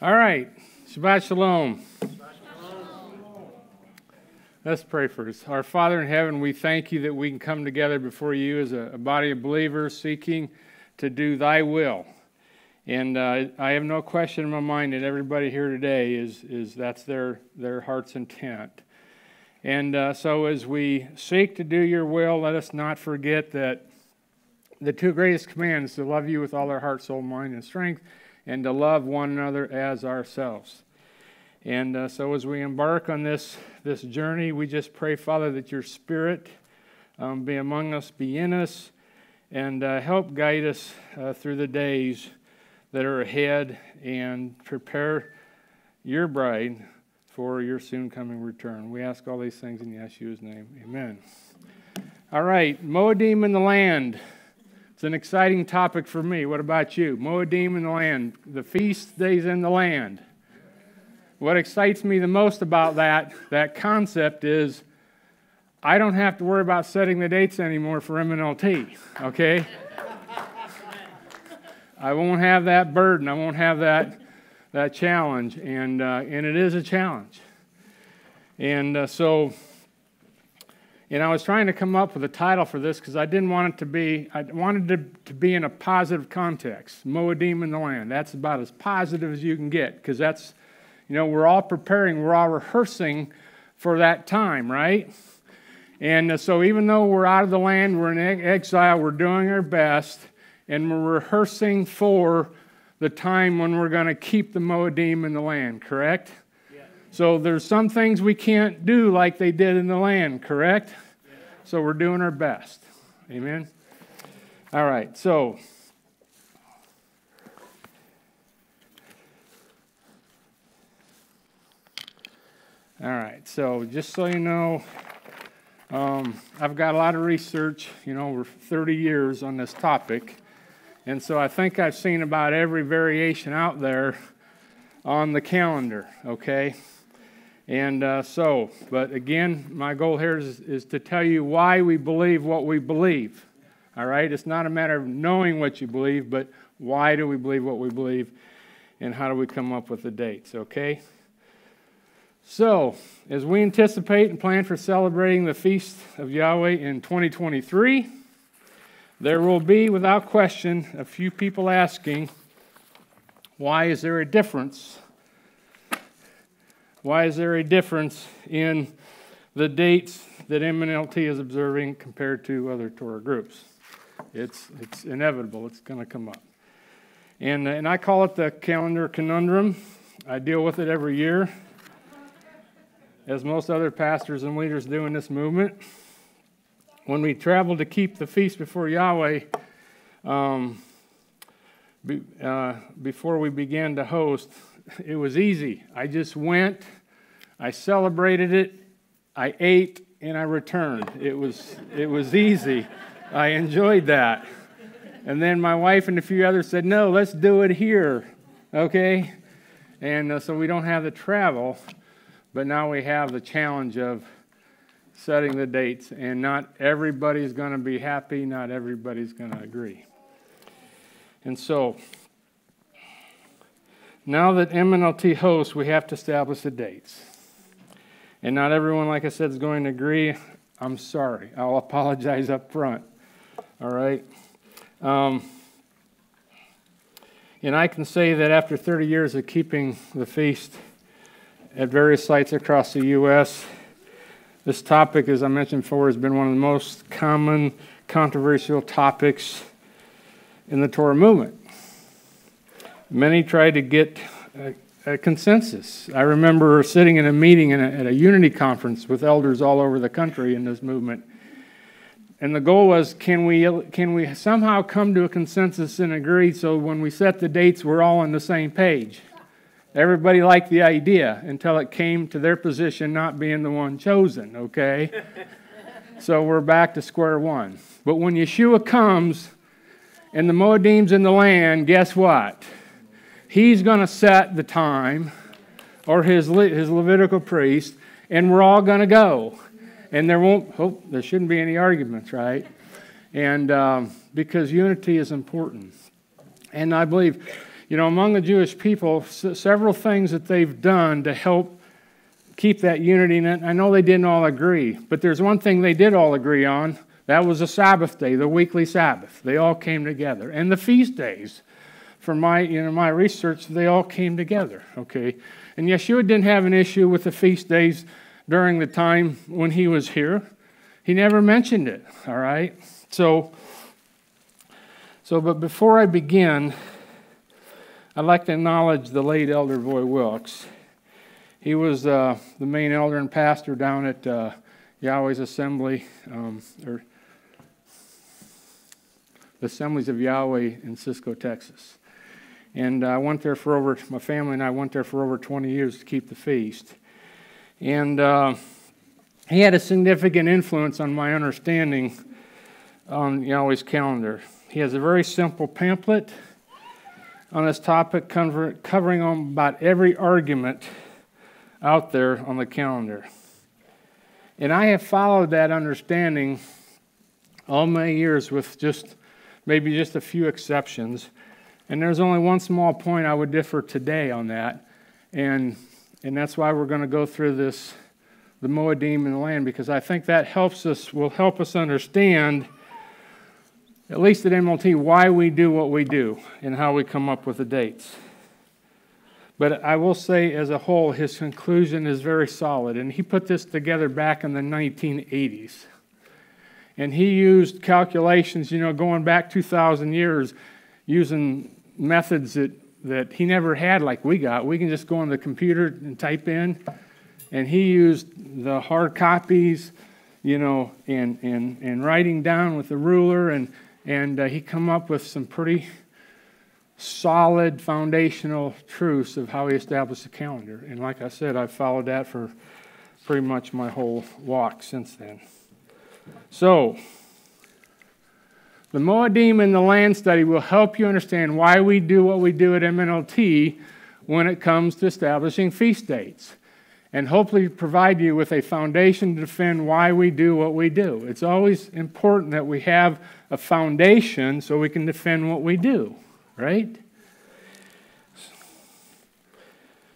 All right, Shabbat Shalom. Let's pray first. Our Father in heaven, we thank you that we can come together before you as a body of believers seeking to do thy will. And I have no question in my mind that everybody here today is that's their heart's intent. And so as we seek to do your will, let us not forget that the two greatest commands, to love you with all our heart, soul, mind, and strength, and to love one another as ourselves. And so as we embark on this journey, we just pray, Father, that your Spirit be among us, be in us, and help guide us through the days that are ahead and prepare your bride for your soon coming return. We ask all these things in Yeshua's name. Amen. All right, Moedim in the land. It's an exciting topic for me. What about you? Moedim in the land, the feast days in the land. What excites me the most about that concept is I don't have to worry about setting the dates anymore for MNLT, okay? I won't have that burden. I won't have that challenge, and it is a challenge. And so... And I was trying to come up with a title for this because I didn't want it to be, I wanted it to be in a positive context. Moedim in the land. That's about as positive as you can get because that's, we're all preparing, we're all rehearsing for that time, right? And so even though we're out of the land, we're in exile, we're doing our best, and we're rehearsing for the time when we're going to keep the Moedim in the land, correct? So there's some things we can't do like they did in the land, correct? Yeah. So we're doing our best. Amen? All right, so... All right, so just so you know, I've got a lot of research, over 30 years on this topic. And so I think I've seen about every variation out there on the calendar, okay? And but again, my goal here is to tell you why we believe what we believe. All right? It's not a matter of knowing what you believe, but why do we believe what we believe, and how do we come up with the dates, okay? So, as we anticipate and plan for celebrating the Feast of Yahweh in 2023, there will be, without question, a few people asking, why is there a difference? Why is there a difference in the dates that MNLT is observing compared to other Torah groups? It's inevitable. It's going to come up. And I call it the calendar conundrum. I deal with it every year, as most other pastors and leaders do in this movement. When we travel to keep the feast before Yahweh, before we began to host, it was easy. I just went, I celebrated it, I ate, and I returned. It was easy. I enjoyed that. And then my wife and a few others said, no, let's do it here, okay? And so we don't have the travel, but now we have the challenge of setting the dates, and not everybody's going to be happy, not everybody's going to agree. And so... now that MNLT hosts, we have to establish the dates. And not everyone, like I said, is going to agree. I'm sorry. I'll apologize up front. All right? And I can say that after 30 years of keeping the feast at various sites across the U.S., this topic, as I mentioned before, has been one of the most common, controversial topics in the Torah movement. Many tried to get a consensus. I remember sitting in a meeting at a unity conference with elders all over the country in this movement. And the goal was, can we somehow come to a consensus and agree so when we set the dates, we're all on the same page? Everybody liked the idea until it came to their position not being the one chosen, okay? So we're back to square one. But when Yeshua comes and the Moedim's in the land, guess what? He's going to set the time, or his Levitical priest, and we're all going to go. And there shouldn't be any arguments, right? And because unity is important. And I believe, among the Jewish people, several things that they've done to help keep that unity. And I know they didn't all agree, but there's one thing they did all agree on. That was the Sabbath day, the weekly Sabbath. They all came together. And the feast days, from my research, they all came together, okay? And Yeshua didn't have an issue with the feast days during the time when he was here. He never mentioned it, all right? But before I begin, I'd like to acknowledge the late Elder Roy Wilkes. He was the main elder and pastor down at Yahweh's Assembly, or the Assemblies of Yahweh in Cisco, Texas. And I went there my family and I went there for over 20 years to keep the feast. And he had a significant influence on my understanding on Yahweh's calendar. He has a very simple pamphlet on this topic covering about every argument out there on the calendar. And I have followed that understanding all my years with maybe just a few exceptions. And there's only one small point I would differ today on that. And that's why we're going to go through this, the Moedim in the land, because I think that will help us understand, at least at MLT, why we do what we do and how we come up with the dates. But I will say, as a whole, his conclusion is very solid. And he put this together back in the 1980s. And he used calculations, going back 2,000 years, using methods that he never had like we got. We can just go on the computer and type in. And he used the hard copies, and writing down with the ruler. And he come up with some pretty solid foundational truths of how he established the calendar. And like I said, I've followed that for pretty much my whole walk since then. So, the Moedim in the land study will help you understand why we do what we do at MNLT when it comes to establishing feast dates, and hopefully provide you with a foundation to defend why we do what we do. It's always important that we have a foundation so we can defend what we do, right?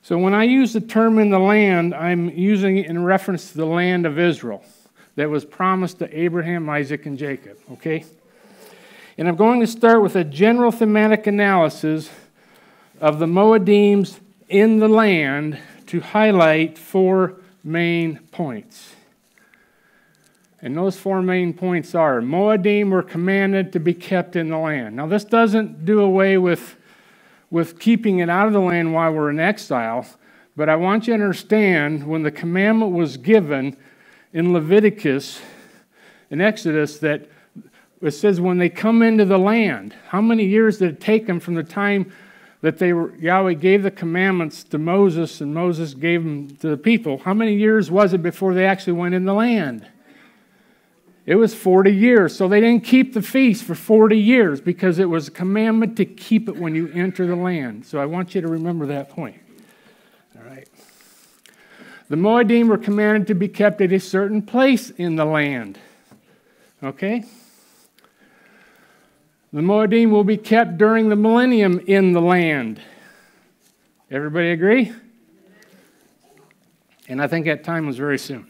So when I use the term in the land, I'm using it in reference to the land of Israel that was promised to Abraham, Isaac, and Jacob, okay? And I'm going to start with a general thematic analysis of the Moedims in the land to highlight 4 main points. And those 4 main points are, Moedim were commanded to be kept in the land. Now this doesn't do away with keeping it out of the land while we're in exile, but I want you to understand when the commandment was given in Leviticus, in Exodus, that it says when they come into the land, how many years did it take them from the time that Yahweh gave the commandments to Moses and Moses gave them to the people? How many years was it before they actually went in the land? It was 40 years. So they didn't keep the feast for 40 years because it was a commandment to keep it when you enter the land. So I want you to remember that point. All right. The Moedim were commanded to be kept at a certain place in the land. Okay? The Moedim will be kept during the millennium in the land. Everybody agree? And I think that time was very soon.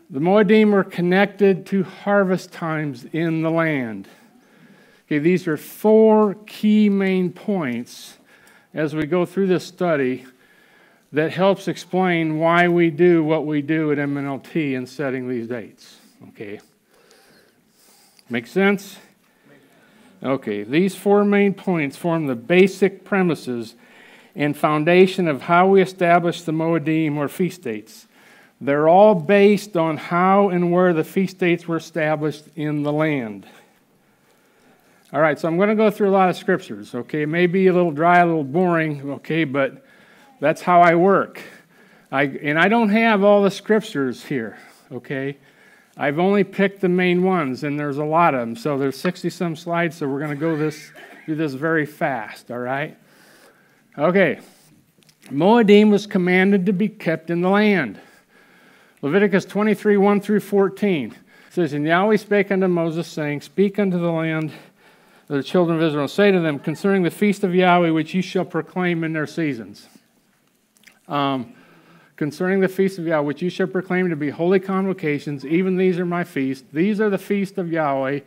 The Moedim are connected to harvest times in the land. Okay, these are 4 key main points as we go through this study that helps explain why we do what we do at MNLT in setting these dates. Okay. Make sense? Okay, these 4 main points form the basic premises and foundation of how we establish the Moedim or feast dates. They're all based on how and where the feast dates were established in the land. All right, so I'm going to go through a lot of scriptures, okay? It may be a little dry, a little boring, okay, but that's how I work. And I don't have all the scriptures here, okay? I've only picked the main ones, and there's a lot of them. So there's 60-some slides, so we're going to do this very fast, all right? Okay. Moedim was commanded to be kept in the land. Leviticus 23, 1 through 14 says, And Yahweh spake unto Moses, saying, Speak unto the land the children of Israel, and say to them, concerning the feast of Yahweh, which ye shall proclaim in their seasons. Concerning the feast of Yahweh, which you shall proclaim to be holy convocations, even these are my feasts. These are the feast of Yahweh,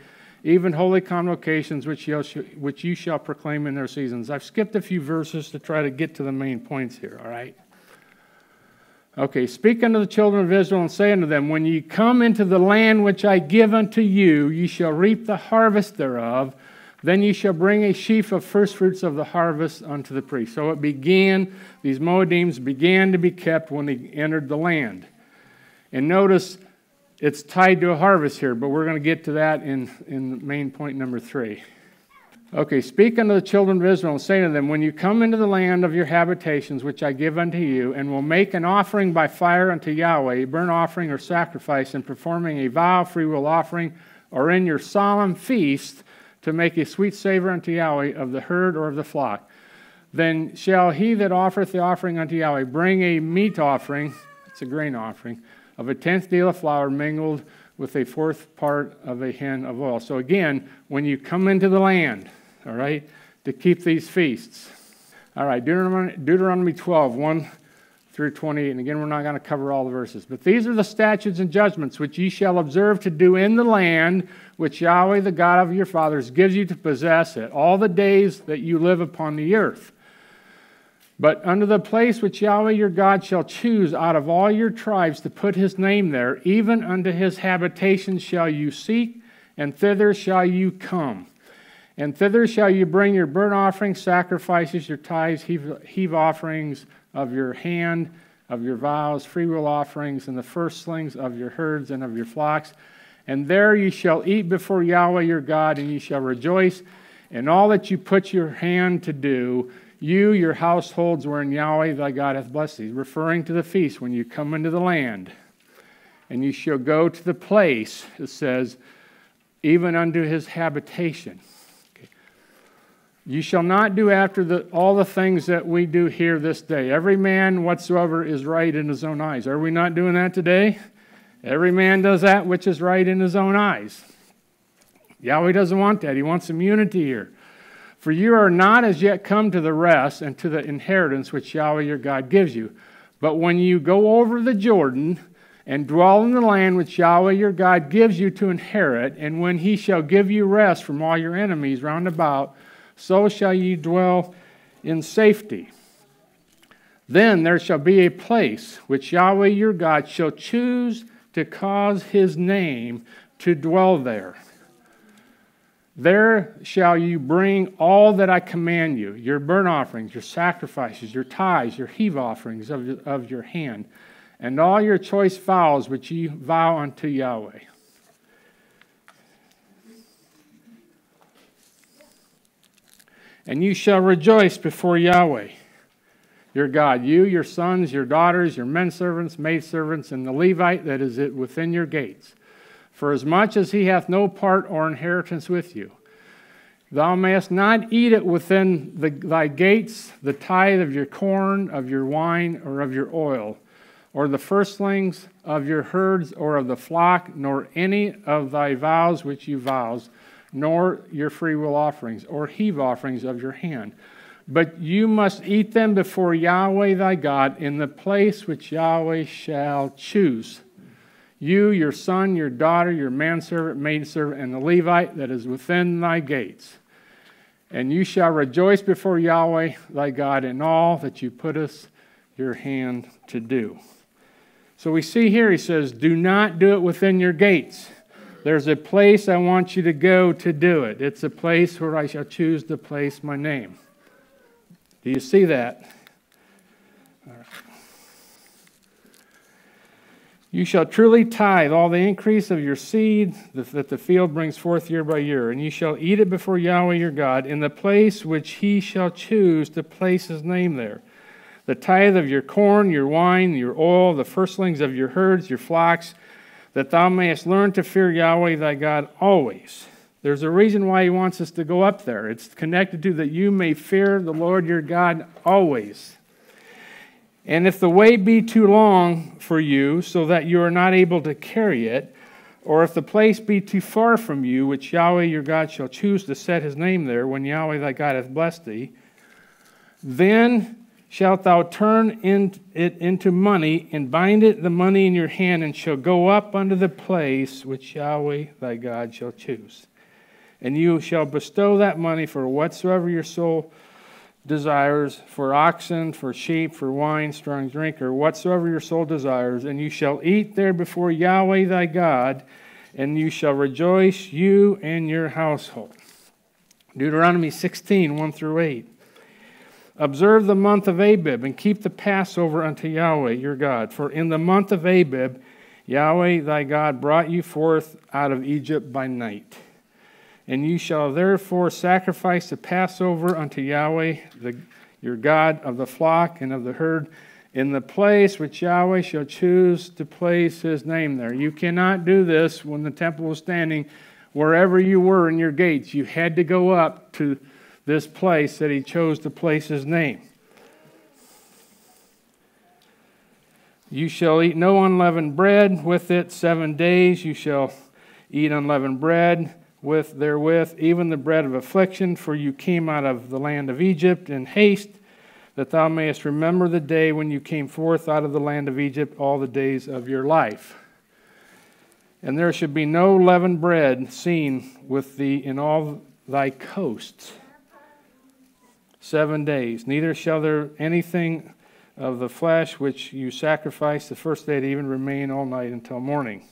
even holy convocations, which you shall proclaim in their seasons. I've skipped a few verses to try to get to the main points here, all right? Okay, speak unto the children of Israel, and say unto them, when ye come into the land which I give unto you, ye shall reap the harvest thereof. Then ye shall bring a sheaf of firstfruits of the harvest unto the priest. So it began, these Moedims began to be kept when they entered the land. And notice it's tied to a harvest here, but we're going to get to that in main point number 3. Okay, speak unto the children of Israel, and say to them, when you come into the land of your habitations, which I give unto you, and will make an offering by fire unto Yahweh, a burnt offering or sacrifice, and performing a vow, freewill offering, or in your solemn feast, to make a sweet savor unto Yahweh of the herd or of the flock. Then shall he that offereth the offering unto Yahweh bring a meat offering, it's a grain offering, of a 10th deal of flour mingled with a 4th part of a hin of oil. So again, when you come into the land, all right, to keep these feasts. All right, Deuteronomy 12, 1 through 20, and again, we're not going to cover all the verses. But these are the statutes and judgments which ye shall observe to do in the land which Yahweh, the God of your fathers, gives you to possess it, all the days that you live upon the earth. But unto the place which Yahweh your God shall choose out of all your tribes to put his name there, even unto his habitation shall you seek, and thither shall you come. And thither shall you bring your burnt offerings, sacrifices, your tithes, heave offerings of your hand, of your vows, freewill offerings, and the firstlings of your herds and of your flocks. And there ye shall eat before Yahweh your God, and ye shall rejoice in all that you put your hand to do, you, your households, wherein Yahweh thy God hath blessed thee. Referring to the feast when you come into the land. And you shall go to the place, it says, even unto his habitation. You shall not do after all the things that we do here this day. Every man whatsoever is right in his own eyes. Are we not doing that today? Every man does that which is right in his own eyes. Yahweh doesn't want that. He wants some unity here. For you are not as yet come to the rest and to the inheritance which Yahweh your God gives you. But when you go over the Jordan and dwell in the land which Yahweh your God gives you to inherit, and when he shall give you rest from all your enemies round about, so shall ye dwell in safety. Then there shall be a place which Yahweh your God shall choose to cause his name to dwell there. There shall you bring all that I command you, your burnt offerings, your sacrifices, your tithes, your heave offerings of your hand, and all your choice vows which ye vow unto Yahweh. And you shall rejoice before Yahweh, your God, you, your sons, your daughters, your menservants, maidservants, and the Levite that is within your gates. For as much as he hath no part or inheritance with you, thou mayest not eat it within thy gates, the tithe of your corn, of your wine, or of your oil, or the firstlings of your herds, or of the flock, nor any of thy vows which you vows, nor your freewill offerings, or heave offerings of your hand. But you must eat them before Yahweh thy God in the place which Yahweh shall choose. You, your son, your daughter, your manservant, maidservant, and the Levite that is within thy gates. And you shall rejoice before Yahweh thy God in all that you puttest your hand to do. So we see here, he says, do not do it within your gates. There's a place I want you to go to do it. It's a place where I shall choose to place my name. Do you see that? All right. You shall truly tithe all the increase of your seed that the field brings forth year by year, and you shall eat it before Yahweh your God in the place which he shall choose to place his name there. The tithe of your corn, your wine, your oil, the firstlings of your herds, your flocks, that thou mayest learn to fear Yahweh thy God always. There's a reason why he wants us to go up there. It's connected to that you may fear the Lord your God always. And if the way be too long for you, so that you are not able to carry it, Or if the place be too far from you, which Yahweh your God shall choose to set his name there, when Yahweh thy God hath blessed thee, then shalt thou turn it into money, and bind it the money in your hand, and shall go up unto the place which Yahweh thy God shall choose. And you shall bestow that money for whatsoever your soul desires, for oxen, for sheep, for wine, strong drink, or whatsoever your soul desires, and you shall eat there before Yahweh thy God, and you shall rejoice, you and your household. Deuteronomy 16, 1 through 8. Observe the month of Abib, and keep the Passover unto Yahweh your God. For in the month of Abib, Yahweh thy God brought you forth out of Egypt by night. And you shall therefore sacrifice the Passover unto Yahweh your God of the flock and of the herd in the place which Yahweh shall choose to place his name there. You cannot do this when the temple was standing wherever you were in your gates. You had to go up to this place that he chose to place his name. You shall eat no unleavened bread with it 7 days. You shall eat unleavened bread therewith, even the bread of affliction, for you came out of the land of Egypt in haste, that thou mayest remember the day when you came forth out of the land of Egypt all the days of your life. And there should be no leavened bread seen with thee in all thy coasts 7 days. Neither shall there anything of the flesh which you sacrifice the first day to even remain all night until morning.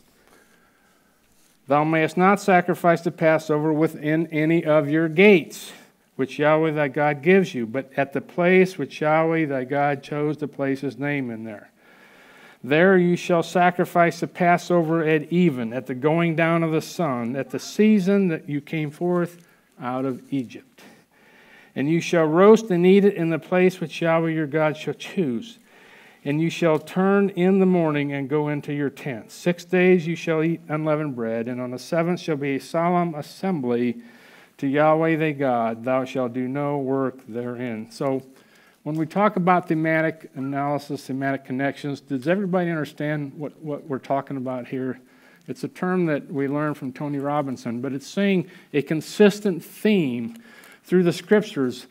Thou mayest not sacrifice the Passover within any of your gates, which Yahweh thy God gives you, but at the place which Yahweh thy God chose to place his name in there. There you shall sacrifice the Passover at even, at the going down of the sun, at the season that you came forth out of Egypt. And you shall roast and eat it in the place which Yahweh your God shall choose. And you shall turn in the morning and go into your tent. 6 days you shall eat unleavened bread, and on the seventh shall be a solemn assembly to Yahweh thy God. Thou shalt do no work therein. So when we talk about thematic analysis, thematic connections, does everybody understand what we're talking about here? It's a term that we learned from Tony Robinson, but it's saying a consistent theme through the scriptures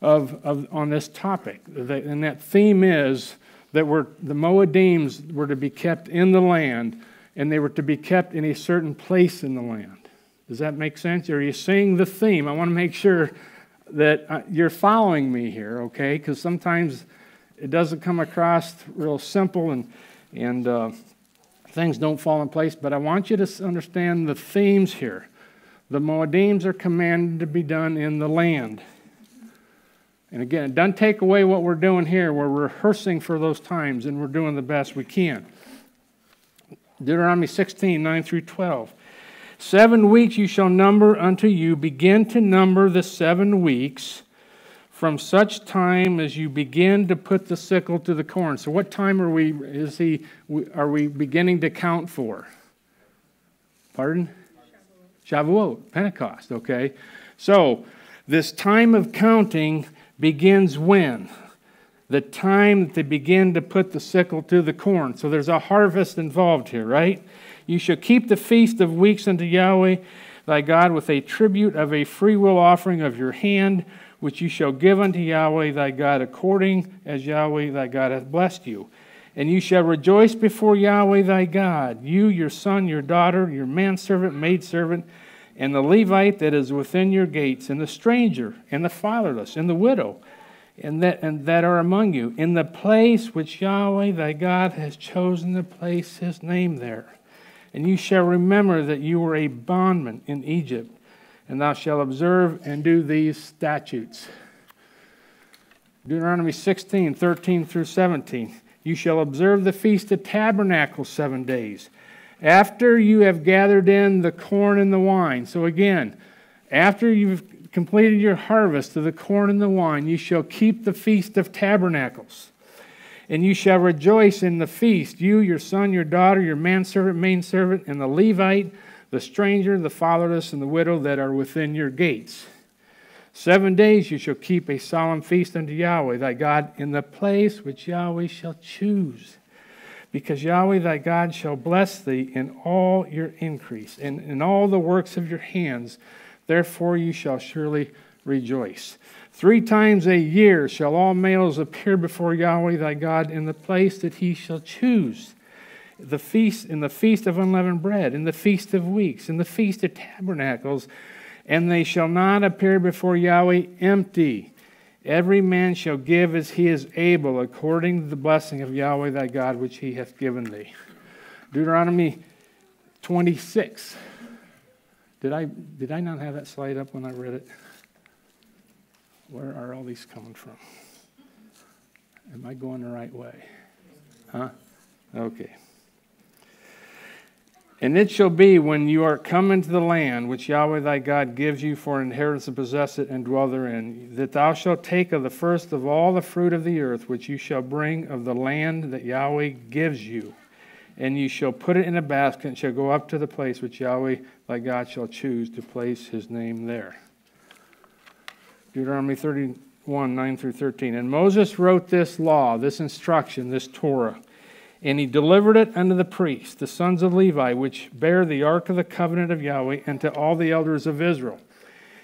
on this topic. And that theme is that the Moedims were to be kept in the land, and they were to be kept in a certain place in the land. Does that make sense? Are you seeing the theme? I want to make sure that you're following me here, okay? Because sometimes it doesn't come across real simple, and things don't fall in place. But I want you to understand the themes here. The Moedims are commanded to be done in the land. And again, it doesn't take away what we're doing here. We're rehearsing for those times, and we're doing the best we can. Deuteronomy 16, 9 through 12. 7 weeks you shall number unto you. Begin to number the 7 weeks from such time as you begin to put the sickle to the corn. So what time are we beginning to count for? Pardon? Shavuot, Pentecost, okay? So this time of counting begins when? The time that they begin to put the sickle to the corn. So there's a harvest involved here, right? You shall keep the feast of weeks unto Yahweh thy God with a tribute of a freewill offering of your hand, which you shall give unto Yahweh thy God according as Yahweh thy God hath blessed you. And you shall rejoice before Yahweh thy God, you, your son, your daughter, your manservant, maidservant, and the Levite that is within your gates, and the stranger, and the fatherless, and the widow, and that are among you, in the place which Yahweh thy God has chosen to place his name there. And you shall remember that you were a bondman in Egypt, and thou shalt observe and do these statutes. Deuteronomy 16, 13 through 17. You shall observe the Feast of Tabernacles 7 days, after you have gathered in the corn and the wine. So again, after you've completed your harvest of the corn and the wine, you shall keep the Feast of Tabernacles. And you shall rejoice in the feast, you, your son, your daughter, your manservant, maidservant, and the Levite, the stranger, the fatherless, and the widow that are within your gates. 7 days you shall keep a solemn feast unto Yahweh thy God in the place which Yahweh shall choose. because Yahweh thy God shall bless thee in all your increase, and in all the works of your hands. Therefore you shall surely rejoice. 3 times a year shall all males appear before Yahweh thy God in the place that he shall choose. In the feast of unleavened bread, in the feast of weeks, in the feast of tabernacles, and they shall not appear before Yahweh empty. Every man shall give as he is able, according to the blessing of Yahweh thy God, which he hath given thee. Deuteronomy 26. Did I not have that slide up when I read it? Where are all these coming from? Am I going the right way? Huh? Okay. And it shall be when you are come into the land which Yahweh thy God gives you for an inheritance to possess it and dwell therein, that thou shalt take of the first of all the fruit of the earth which you shall bring of the land that Yahweh gives you, and you shall put it in a basket and shall go up to the place which Yahweh thy God shall choose to place his name there. Deuteronomy 31, 9 through 13. And Moses wrote this law, this instruction, this Torah, and he delivered it unto the priests, the sons of Levi, which bear the ark of the covenant of Yahweh, and to all the elders of Israel.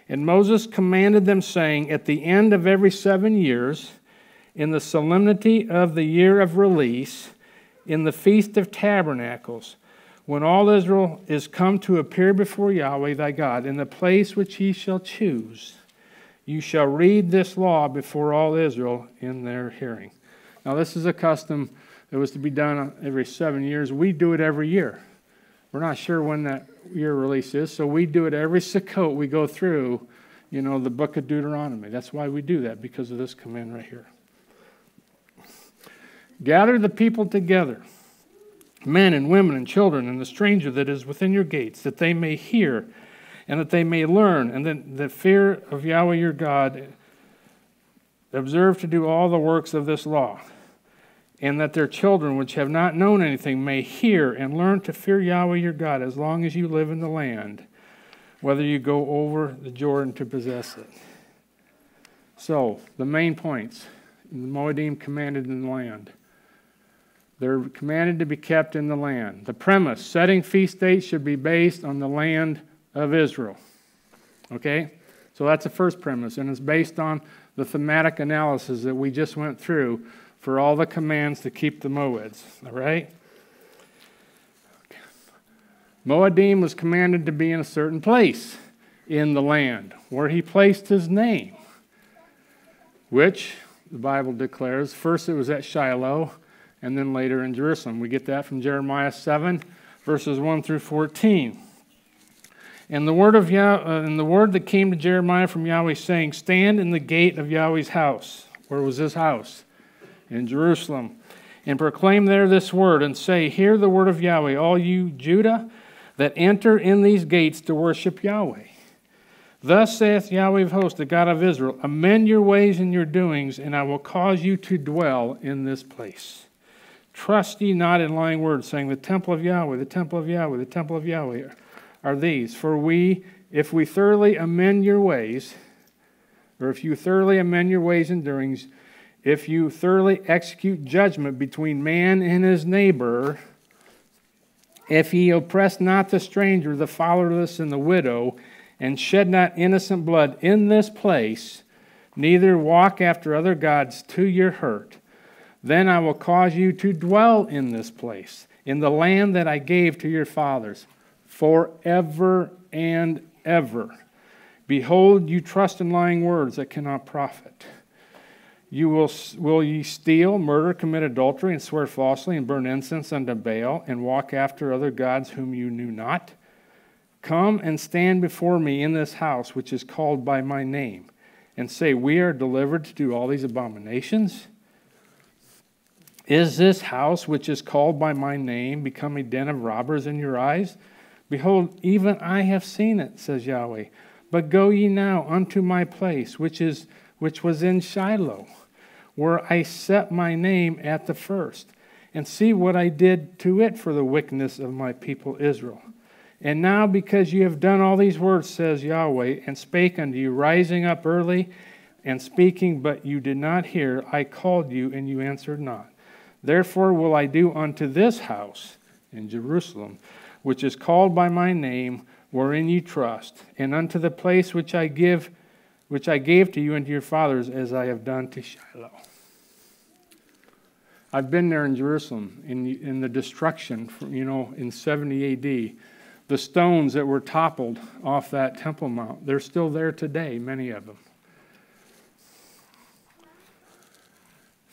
And Moses commanded them, saying, at the end of every 7 years, in the solemnity of the year of release, in the feast of tabernacles, when all Israel is come to appear before Yahweh thy God, in the place which he shall choose, you shall read this law before all Israel in their hearing. Now this is a custom that was to be done every 7 years. We do it every year. We're not sure when that year release is, so we do it every Sukkot. We go through, the book of Deuteronomy. That's why we do that, because of this command right here. Gather the people together, men and women and children, and the stranger that is within your gates, that they may hear, and that they may learn, and that the fear of Yahweh your God observe to do all the works of this law, and that their children which have not known anything may hear and learn to fear Yahweh your God as long as you live in the land, whether you go over the Jordan to possess it. So, the main points. The Moedim commanded in the land. They're commanded to be kept in the land. The premise, setting feast dates, should be based on the land of Israel. Okay? So that's the first premise, and it's based on the thematic analysis that we just went through for all the commands to keep the Moeds. All right? Okay. Moedim was commanded to be in a certain place in the land where he placed his name, which the Bible declares, first it was at Shiloh, and then later in Jerusalem. We get that from Jeremiah 7, verses 1 through 14. And the word that came to Jeremiah from Yahweh, saying, stand in the gate of Yahweh's house. Where was his house? In Jerusalem. And proclaim there this word, and say, hear the word of Yahweh, all you Judah that enter in these gates to worship Yahweh. Thus saith Yahweh of hosts, the God of Israel, amend your ways and your doings, and I will cause you to dwell in this place. Trust ye not in lying words, saying, the temple of Yahweh, the temple of Yahweh, the temple of Yahweh are these. For if we thoroughly amend your ways, or if you thoroughly amend your ways and doings, if you thoroughly execute judgment between man and his neighbor, if ye oppress not the stranger, the fatherless, and the widow, and shed not innocent blood in this place, neither walk after other gods to your hurt, then I will cause you to dwell in this place, in the land that I gave to your fathers, forever and ever. Behold, you trust in lying words that cannot profit. Will ye steal, murder, commit adultery, and swear falsely, and burn incense unto Baal, and walk after other gods whom you knew not? Come and stand before me in this house which is called by my name, and say, we are delivered to do all these abominations? Is this house which is called by my name become a den of robbers in your eyes? Behold, even I have seen it, says Yahweh. But go ye now unto my place, which was in Shiloh, where I set my name at the first, and see what I did to it for the wickedness of my people Israel. And now, because you have done all these words, says Yahweh, and spake unto you, rising up early and speaking, but you did not hear, I called you, and you answered not. Therefore will I do unto this house in Jerusalem, which is called by my name, wherein ye trust, and unto the place which I gave to you and to your fathers, as I have done to Shiloh. I've been there in Jerusalem in the destruction, in 70 A.D. The stones that were toppled off that Temple Mount, they're still there today, many of them.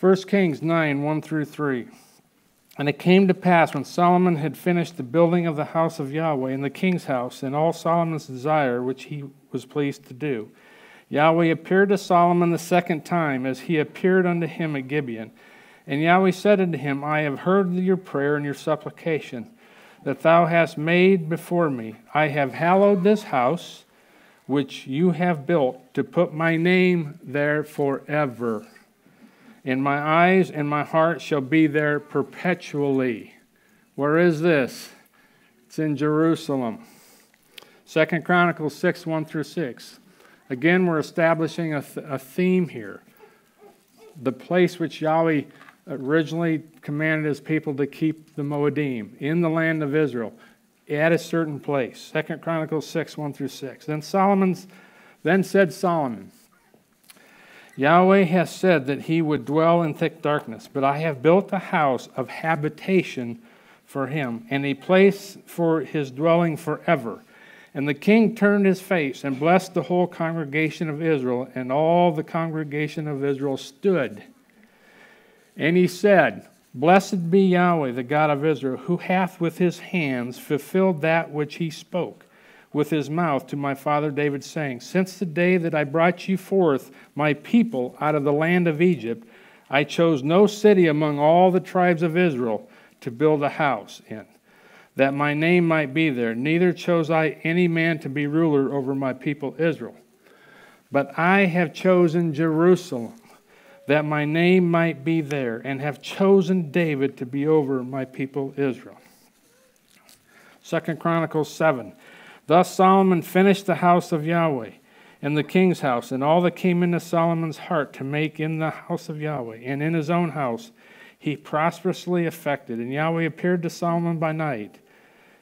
1 Kings 9, 1 through 3. And it came to pass, when Solomon had finished the building of the house of Yahweh and the king's house, and all Solomon's desire which he was pleased to do, Yahweh appeared to Solomon the second time, as he appeared unto him at Gibeon. And Yahweh said unto him, I have heard your prayer and your supplication that thou hast made before me. I have hallowed this house which you have built, to put my name there forever. And my eyes and my heart shall be there perpetually. Where is this? It's in Jerusalem. 2 Chronicles 6, 1 through 6. Again, we're establishing a theme here. The place which Yahweh originally commanded his people to keep the Moedim, in the land of Israel, at a certain place. 2 Chronicles 6, 1 through 6. Then said Solomon, Yahweh has said that he would dwell in thick darkness, but I have built a house of habitation for him, and a place for his dwelling forever. And the king turned his face and blessed the whole congregation of Israel, and all the congregation of Israel stood. And he said, Blessed be Yahweh, the God of Israel, who hath with his hands fulfilled that which he spoke with his mouth to my father David, saying, Since the day that I brought you forth, my people, out of the land of Egypt, I chose no city among all the tribes of Israel to build a house in, that my name might be there. Neither chose I any man to be ruler over my people Israel. But I have chosen Jerusalem, that my name might be there, and have chosen David to be over my people Israel. 2 Chronicles 7. Thus Solomon finished the house of Yahweh, and the king's house, and all that came into Solomon's heart to make in the house of Yahweh, and in his own house he prosperously effected. And Yahweh appeared to Solomon by night,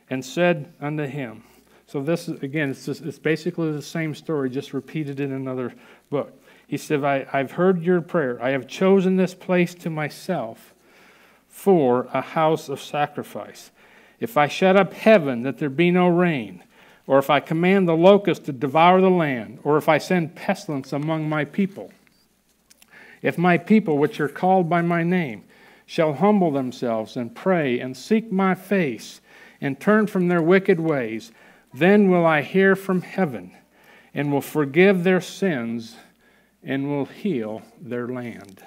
and said unto him, so this is, again, it's basically the same story, just repeated in another book. He said, I've heard your prayer. I have chosen this place to myself for a house of sacrifice. If I shut up heaven that there be no rain, or if I command the locust to devour the land, or if I send pestilence among my people, if my people, which are called by my name, shall humble themselves and pray and seek my face and turn from their wicked ways, then will I hear from heaven and will forgive their sins and will heal their land.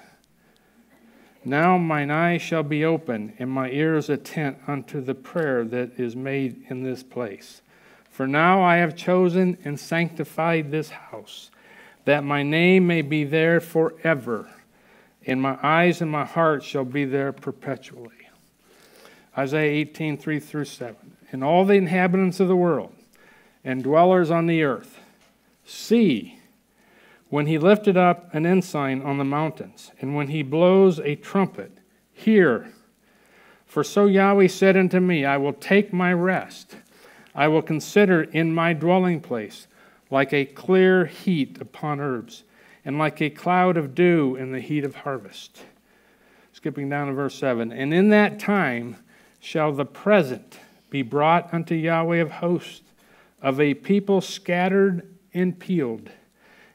Now mine eyes shall be open and my ears attent unto the prayer that is made in this place. For now I have chosen and sanctified this house, that my name may be there forever, and my eyes and my heart shall be there perpetually. Isaiah 18, 3 through 7. And all the inhabitants of the world and dwellers on the earth, see, when he lifted up an ensign on the mountains, and when he blows a trumpet, hear. For so Yahweh said unto me, I will take my rest. I will consider in my dwelling place like a clear heat upon herbs, and like a cloud of dew in the heat of harvest. Skipping down to verse 7. And in that time shall the present be brought unto Yahweh of hosts, of a people scattered and peeled,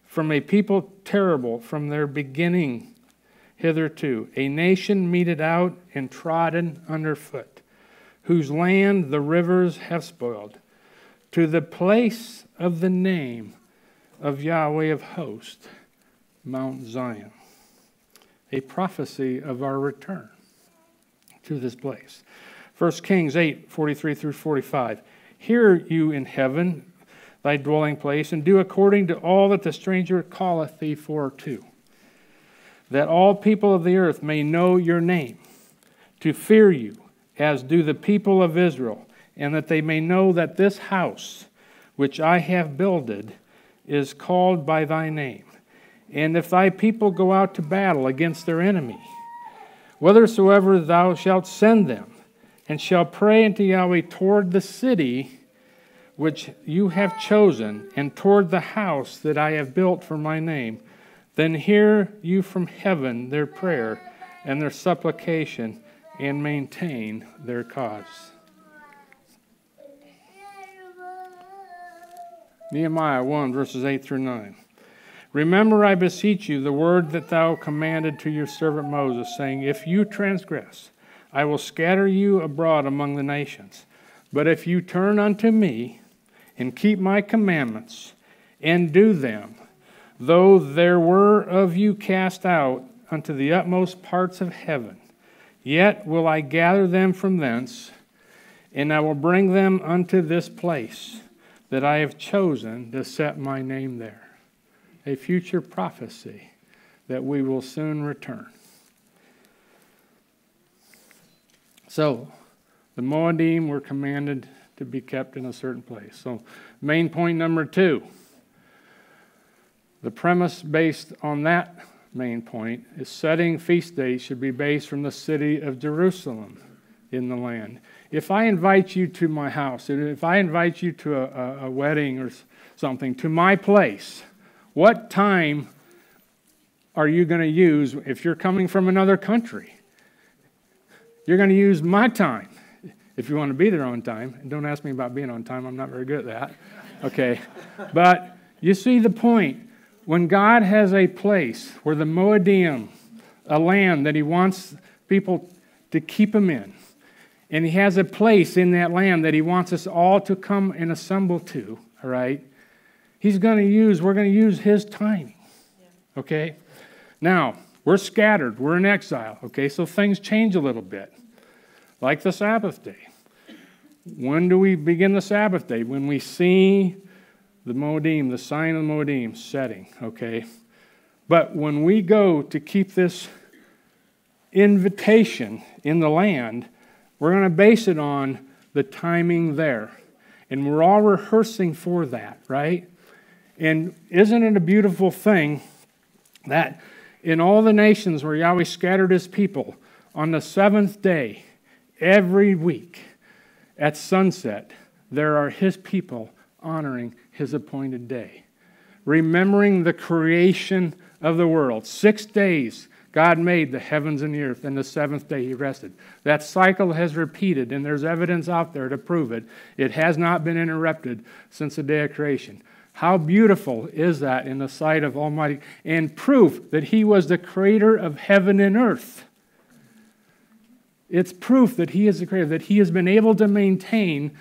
from a people terrible from their beginning hitherto, a nation meted out and trodden underfoot, whose land the rivers have spoiled, to the place of the name of Yahweh of hosts, Mount Zion. A prophecy of our return to this place. 1 Kings 8, 43 through 45. Hear you in heaven, thy dwelling place, and do according to all that the stranger calleth thee for too, that all people of the earth may know your name, to fear you, as do the people of Israel, and that they may know that this house which I have builded is called by thy name. And if thy people go out to battle against their enemy, whithersoever thou shalt send them, and shall pray unto Yahweh toward the city which you have chosen, and toward the house that I have built for my name, then hear you from heaven their prayer and their supplication, and maintain their cause. Nehemiah 1, verses 8 through 9. Remember, I beseech you, the word that thou commanded to your servant Moses, saying, if you transgress, I will scatter you abroad among the nations. But if you turn unto me, and keep my commandments, and do them, though there were of you cast out unto the utmost parts of heaven, yet will I gather them from thence, and I will bring them unto this place that I have chosen to set my name there. A future prophecy that we will soon return. So, the Moedim were commanded to be kept in a certain place. So, main point number 2. The premise based on that main point is setting feast days should be based from the city of Jerusalem in the land. If I invite you to my house, if I invite you to a wedding or something, to my place, what time are you going to use if you're coming from another country? You're going to use my time if you want to be there on time. And don't ask me about being on time. I'm not very good at that. Okay. But you see the point. When God has a place where the Moedim, a land that he wants people to keep him in, and he has a place in that land that he wants us all to come and assemble to, all right? We're going to use his timing, okay? Now, we're scattered. We're in exile, okay? So things change a little bit, like the Sabbath day. When do we begin the Sabbath day? When we see the Moedim, the sign of the Moedim setting, okay? But when we go to keep this invitation in the land, we're going to base it on the timing there. And we're all rehearsing for that, right? And isn't it a beautiful thing that in all the nations where Yahweh scattered his people, on the seventh day, every week at sunset, there are his people honoring his appointed day, remembering the creation of the world. 6 days God made the heavens and the earth, and the seventh day he rested. That cycle has repeated, and there's evidence out there to prove it. It has not been interrupted since the day of creation. How beautiful is that in the sight of Almighty, and proof that he was the creator of heaven and earth. It's proof that he is the creator, that he has been able to maintain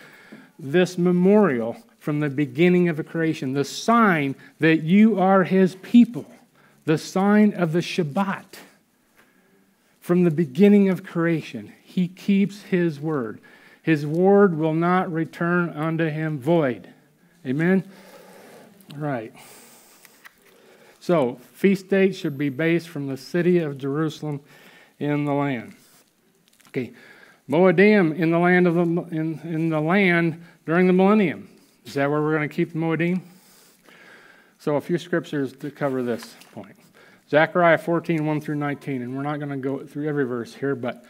this memorial from the beginning of the creation, the sign that you are his people, the sign of the Shabbat. From the beginning of creation, he keeps his word. His word will not return unto him void. Amen? Right. So, feast dates should be based from the city of Jerusalem in the land. Okay, Moedim in the land of in the land during the millennium. Is that where we're going to keep the Moedim? So a few scriptures to cover this point. Zechariah 14, 1 through 19, and we're not going to go through every verse here, but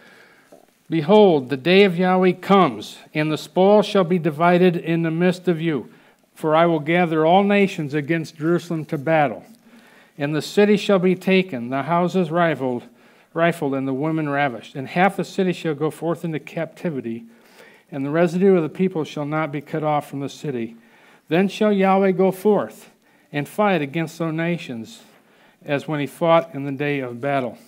behold, the day of Yahweh comes, and the spoil shall be divided in the midst of you. For I will gather all nations against Jerusalem to battle. And the city shall be taken, the houses rifled, and the women ravished. And half the city shall go forth into captivity, and the residue of the people shall not be cut off from the city. Then shall Yahweh go forth and fight against those nations, as when he fought in the day of battle.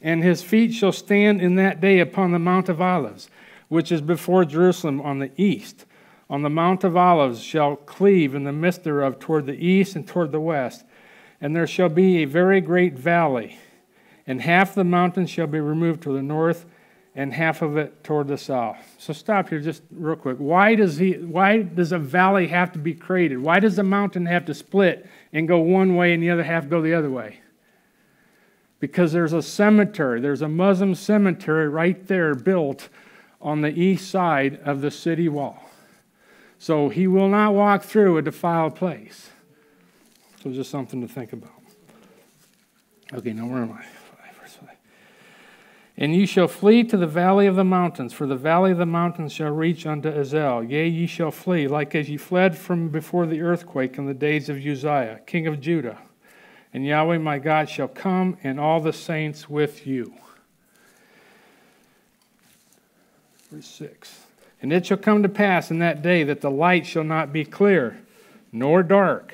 And his feet shall stand in that day upon the Mount of Olives, which is before Jerusalem on the east. On the Mount of Olives shall cleave in the midst thereof toward the east and toward the west. And there shall be a very great valley, and half the mountain shall be removed to the north, and half of it toward the south. So stop here just real quick. Why does a valley have to be created? Why does the mountain have to split and go one way and the other half go the other way? Because there's a cemetery, there's a Muslim cemetery right there built on the east side of the city wall. So he will not walk through a defiled place. So just something to think about. Okay, now where am I? 5, verse 5. And ye shall flee to the valley of the mountains, for the valley of the mountains shall reach unto Azel. Yea, ye shall flee, like as ye fled from before the earthquake in the days of Uzziah, king of Judah. And Yahweh my God shall come, and all the saints with you. Verse 6. And it shall come to pass in that day that the light shall not be clear, nor dark,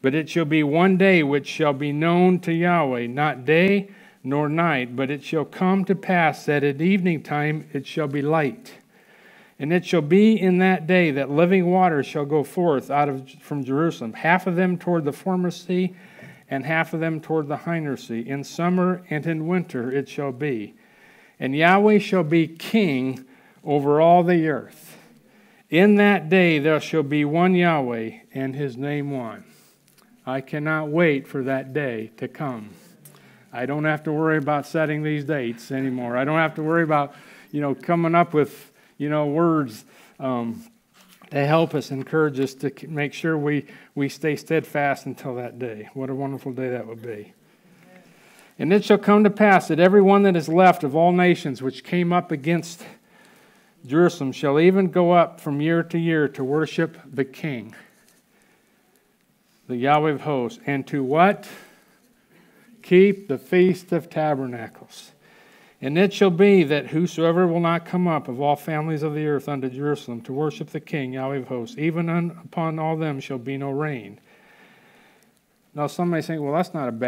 but it shall be one day which shall be known to Yahweh, not day nor night, but it shall come to pass that at evening time it shall be light. And it shall be in that day that living waters shall go forth from Jerusalem, half of them toward the former sea, and half of them toward the hinder sea. In summer and in winter it shall be. And Yahweh shall be king over all the earth. In that day there shall be one Yahweh, and his name one. I cannot wait for that day to come. I don't have to worry about setting these dates anymore. I don't have to worry about, coming up with, words to help us, encourage us to make sure we stay steadfast until that day. What a wonderful day that would be. And it shall come to pass that every one that is left of all nations which came up against Jerusalem shall even go up from year to year to worship the King, the Yahweh of hosts, and to what? Keep the Feast of Tabernacles. And it shall be that whosoever will not come up of all families of the earth unto Jerusalem to worship the King, Yahweh of hosts, even upon all them shall be no rain. Now some may think, well, that's not that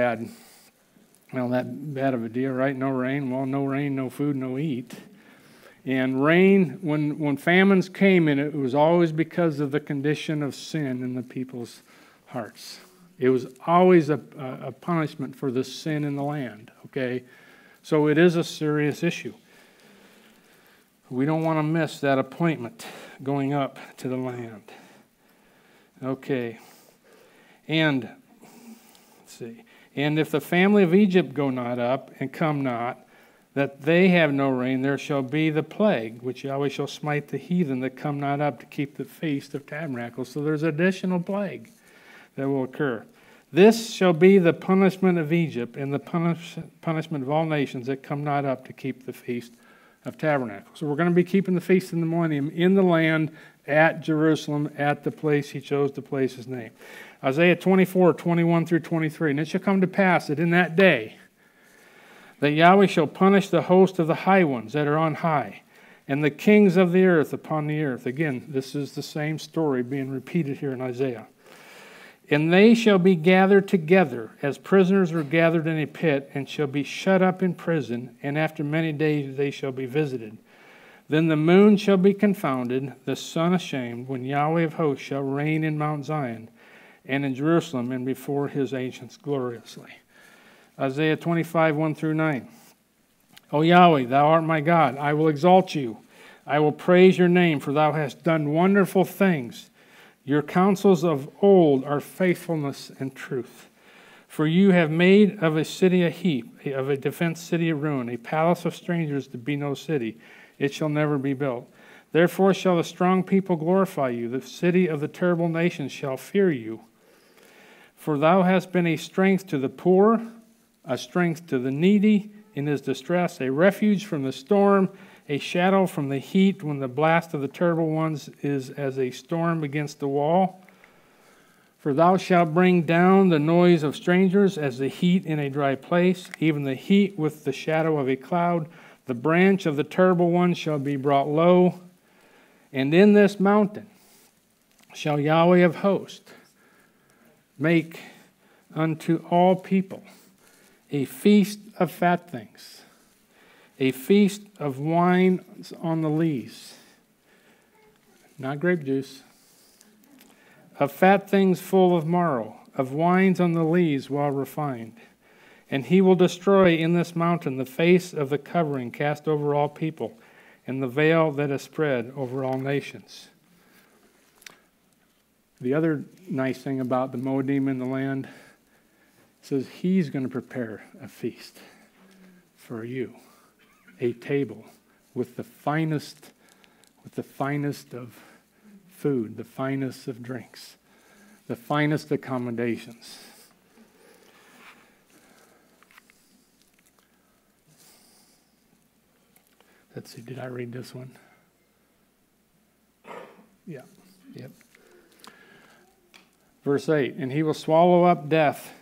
bad of a deal, right? No rain. Well, no rain, no food, no eat. And rain, when famines came in, it was always because of the condition of sin in the people's hearts. It was always a punishment for the sin in the land, okay? So it is a serious issue. We don't want to miss that appointment going up to the land. Okay. And, let's see. And if the family of Egypt go not up and come not, that they have no rain, there shall be the plague, which Yahweh shall smite the heathen that come not up to keep the Feast of Tabernacles. So there's additional plague that will occur. This shall be the punishment of Egypt and the punishment of all nations that come not up to keep the Feast of Tabernacles. So we're going to be keeping the Feast in the Millennium in the land at Jerusalem, at the place he chose to place his name. Isaiah 24, 21 through 23. And it shall come to pass that in that day that Yahweh shall punish the host of the high ones that are on high, and the kings of the earth upon the earth. Again, this is the same story being repeated here in Isaiah. And they shall be gathered together, as prisoners are gathered in a pit, and shall be shut up in prison, and after many days they shall be visited. Then the moon shall be confounded, the sun ashamed, when Yahweh of hosts shall reign in Mount Zion, and in Jerusalem, and before his ancients gloriously. Isaiah 25, 1 through 9. O Yahweh, thou art my God, I will exalt you. I will praise your name, for thou hast done wonderful things. Your counsels of old are faithfulness and truth. For you have made of a city a heap, of a defenced city a ruin, a palace of strangers to be no city. It shall never be built. Therefore shall the strong people glorify you. The city of the terrible nations shall fear you. For thou hast been a strength to the poor, a strength to the needy in his distress, a refuge from the storm, a shadow from the heat when the blast of the terrible ones is as a storm against the wall. For thou shalt bring down the noise of strangers as the heat in a dry place, even the heat with the shadow of a cloud. The branch of the terrible one shall be brought low. And in this mountain shall Yahweh of hosts make unto all people a feast of fat things, a feast of wine on the lees, not grape juice, of fat things full of marrow, of wines on the lees well refined. And he will destroy in this mountain the face of the covering cast over all people, and the veil that is spread over all nations. The other nice thing about the Moedim in the land says he's going to prepare a feast for you, a table with the finest of food, the finest of drinks, the finest accommodations. Let's see, did I read this one? Yeah, yep. Verse 8, and he will swallow up death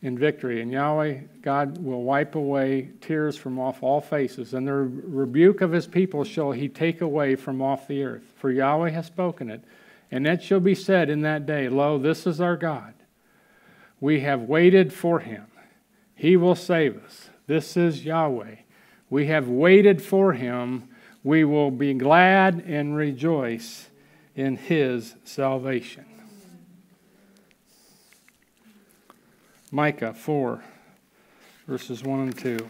in victory, and Yahweh God will wipe away tears from off all faces, and the rebuke of his people shall he take away from off the earth. For Yahweh has spoken it, and it shall be said in that day, Lo, this is our God. We have waited for him. He will save us. This is Yahweh. We have waited for him. We will be glad and rejoice in his salvation. Micah 4, verses 1 and 2.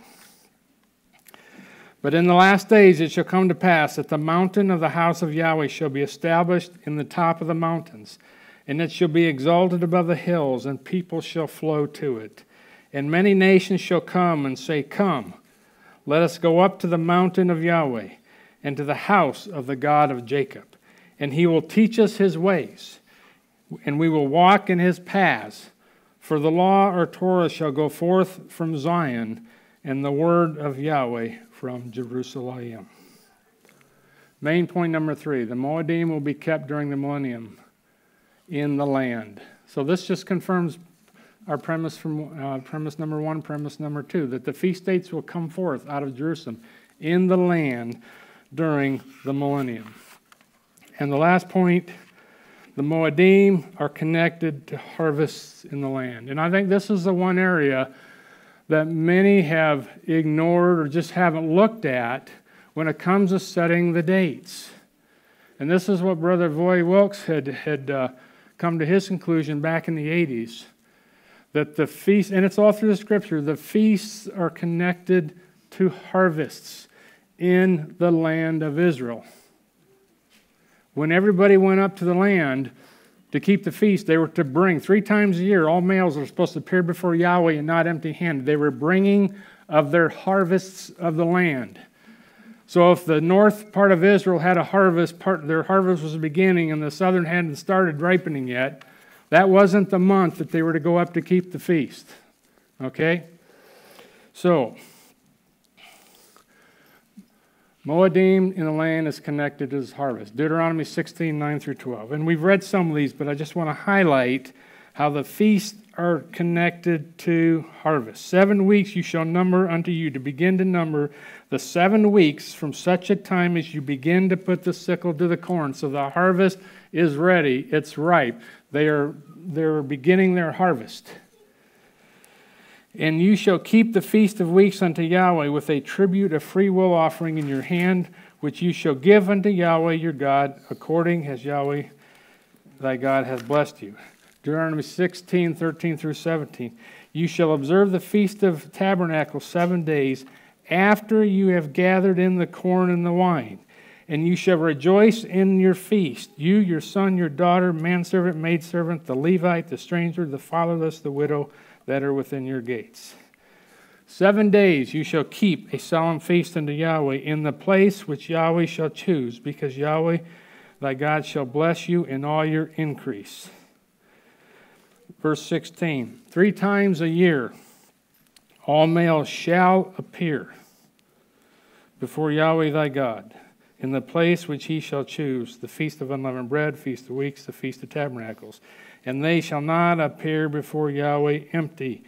But in the last days it shall come to pass that the mountain of the house of Yahweh shall be established in the top of the mountains, and it shall be exalted above the hills, and people shall flow to it. And many nations shall come and say, Come, let us go up to the mountain of Yahweh, and to the house of the God of Jacob. And he will teach us his ways, and we will walk in his paths. For the law or Torah shall go forth from Zion, and the word of Yahweh from Jerusalem. Main point number 3, the Moedim will be kept during the millennium in the land. So this just confirms our premise from premise number 1, premise number 2, that the feast dates will come forth out of Jerusalem in the land during the millennium. And the last point, the Moedim are connected to harvests in the land. And I think this is the one area that many have ignored or just haven't looked at when it comes to setting the dates. And this is what Brother Voy Wilkes had come to his conclusion back in the 80s, that the feast, and it's all through the scripture, the feasts are connected to harvests in the land of Israel. When everybody went up to the land to keep the feast, they were to bring 3 times a year. All males are supposed to appear before Yahweh and not empty-handed. They were bringing of their harvests of the land. So if the north part of Israel had a harvest, their harvest was beginning, and the southern hadn't started ripening yet, that wasn't the month that they were to go up to keep the feast. Okay? So, Moedim in the land is connected to his harvest. Deuteronomy 16, 9 through 12. And we've read some of these, but I just want to highlight how the feasts are connected to harvest. 7 weeks you shall number unto you, to begin to number the 7 weeks from such a time as you begin to put the sickle to the corn. So the harvest is ready, it's ripe. They're beginning their harvest. And you shall keep the feast of weeks unto Yahweh with a tribute of freewill offering in your hand, which you shall give unto Yahweh your God, according as Yahweh thy God has blessed you. Deuteronomy 16, 13 through 17. You shall observe the feast of tabernacles 7 days after you have gathered in the corn and the wine. And you shall rejoice in your feast, you, your son, your daughter, manservant, maidservant, the Levite, the stranger, the fatherless, the widow, that are within your gates. 7 days you shall keep a solemn feast unto Yahweh in the place which Yahweh shall choose, because Yahweh thy God shall bless you in all your increase. Verse 16, 3 times a year all males shall appear before Yahweh thy God in the place which he shall choose, the feast of unleavened bread, feast of weeks, the feast of tabernacles. And they shall not appear before Yahweh empty.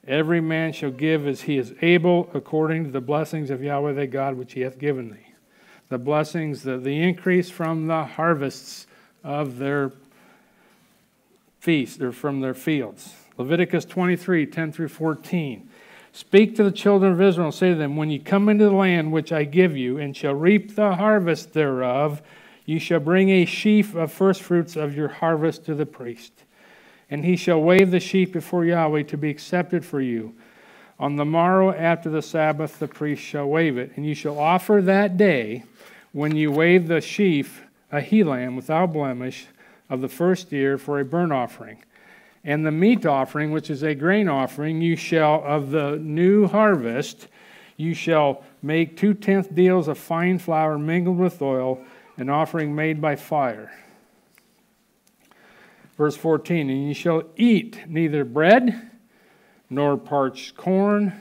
Every man shall give as he is able, according to the blessings of Yahweh thy God, which he hath given thee. The blessings, the increase from the harvests of their feast, or from their fields. Leviticus 23, 10 through 14. Speak to the children of Israel and say to them, when ye come into the land which I give you, and shall reap the harvest thereof, you shall bring a sheaf of firstfruits of your harvest to the priest. And he shall wave the sheaf before Yahweh to be accepted for you. On the morrow after the Sabbath the priest shall wave it. And you shall offer that day, when you wave the sheaf, a he-lamb without blemish of the first year for a burnt offering. And the meat offering, which is a grain offering, you shall, of the new harvest, you shall make 2/10 deals of fine flour mingled with oil, an offering made by fire. Verse 14, and ye shall eat neither bread, nor parched corn,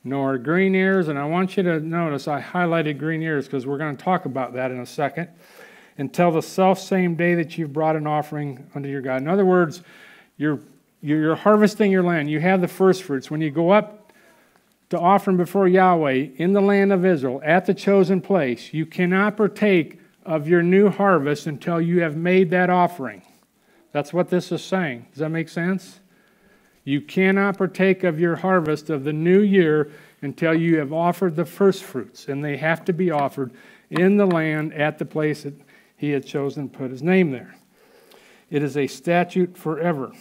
nor green ears. And I want you to notice I highlighted green ears because we're going to talk about that in a second. Until the self-same day that you've brought an offering unto your God. In other words, you're harvesting your land. You have the first fruits. When you go up to offer them before Yahweh in the land of Israel at the chosen place, you cannot partake of your new harvest until you have made that offering. That's what this is saying. Does that make sense? You cannot partake of your harvest of the new year until you have offered the first fruits, and they have to be offered in the land at the place that He had chosen to put His name there. It is a statute forever.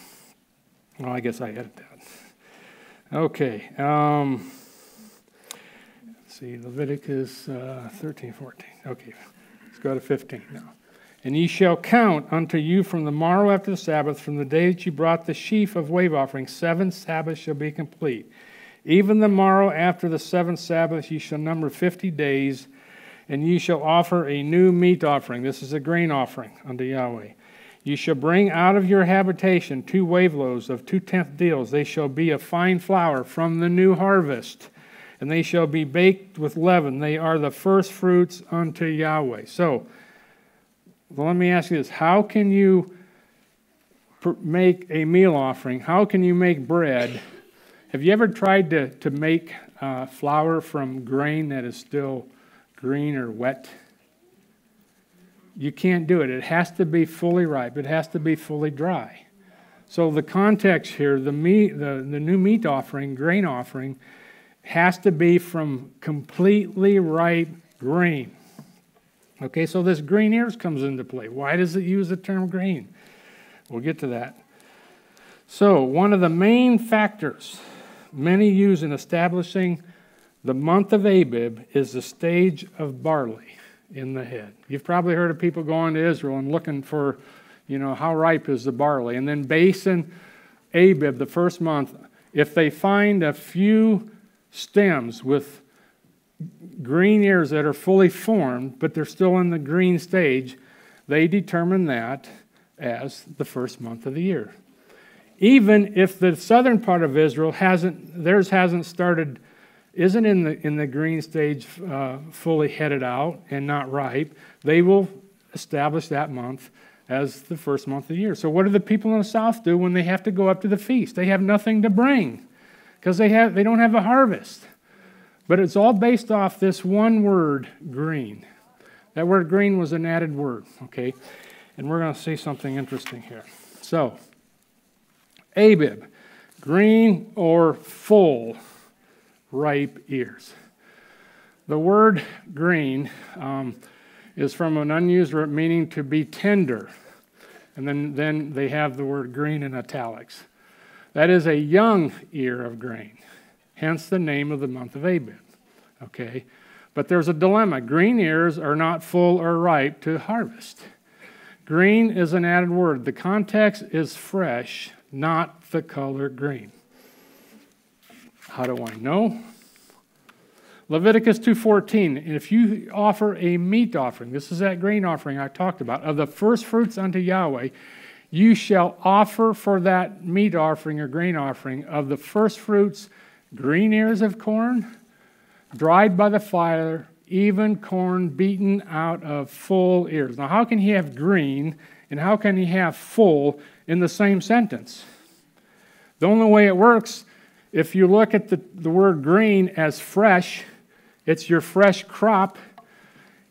Well, I guess I edit that. Okay. Let's see, Leviticus 13, 14. Okay, let's go to 15 now. And ye shall count unto you from the morrow after the Sabbath, from the day that you brought the sheaf of wave offering, 7 Sabbaths shall be complete. Even the morrow after the 7th Sabbath ye shall number 50 days, and ye shall offer a new meat offering. This is a grain offering unto Yahweh. Ye shall bring out of your habitation 2 wave loaves of 2/10 deals. They shall be of fine flour from the new harvest, and they shall be baked with leaven. They are the first fruits unto Yahweh. So, well, let me ask you this. How can you make a meal offering? How can you make bread? Have you ever tried to make flour from grain that is still green or wet? You can't do it. It has to be fully ripe. It has to be fully dry. So the context here, the new meat offering, grain offering, has to be from completely ripe grain. Okay, so this green ears comes into play. Why does it use the term green? We'll get to that. So one of the main factors many use in establishing the month of Abib is the stage of barley in the head. You've probably heard of people going to Israel and looking for, how ripe is the barley. And then basing Abib, the first month, if they find a few stems with green ears that are fully formed, but they're still in the green stage, they determine that as the first month of the year. Even if the southern part of Israel isn't in the green stage fully headed out and not ripe, they will establish that month as the first month of the year. So what do the people in the south do when they have to go up to the feast? They have nothing to bring because they don't have a harvest. But it's all based off this one word, green. That word green was an added word, okay? And we're going to see something interesting here. So, Abib, green or full ripe ears. The word green is from an unused word meaning to be tender. And then they have the word green in italics. That is a young ear of grain. Hence the name of the month of Abib. Okay? But there's a dilemma. Green ears are not full or ripe to harvest. Green is an added word. The context is fresh, not the color green. How do I know? Leviticus 2:14. And if you offer a meat offering, this is that grain offering I talked about, of the first fruits unto Yahweh, you shall offer for that meat offering or grain offering of the first fruits green ears of corn, dried by the fire, even corn beaten out of full ears. Now, how can he have green and how can he have full in the same sentence? The only way it works, if you look at the word green as fresh, it's your fresh crop.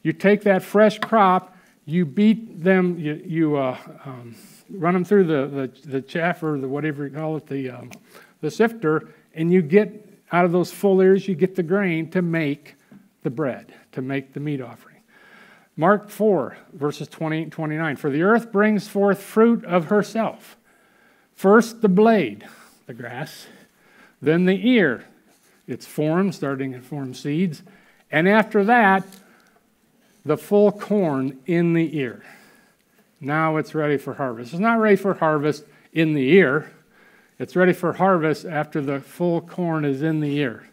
You take that fresh crop, you beat them, you run them through the chaff or whatever you call it, the sifter, and you get out of those full ears, you get the grain to make the bread, to make the meat offering. Mark 4, verses 28 and 29. For the earth brings forth fruit of herself. First the blade, the grass, then the ear, its form, starting to form seeds, and after that, the full corn in the ear. Now it's ready for harvest. It's not ready for harvest in the ear. It's ready for harvest after the full corn is in the ear.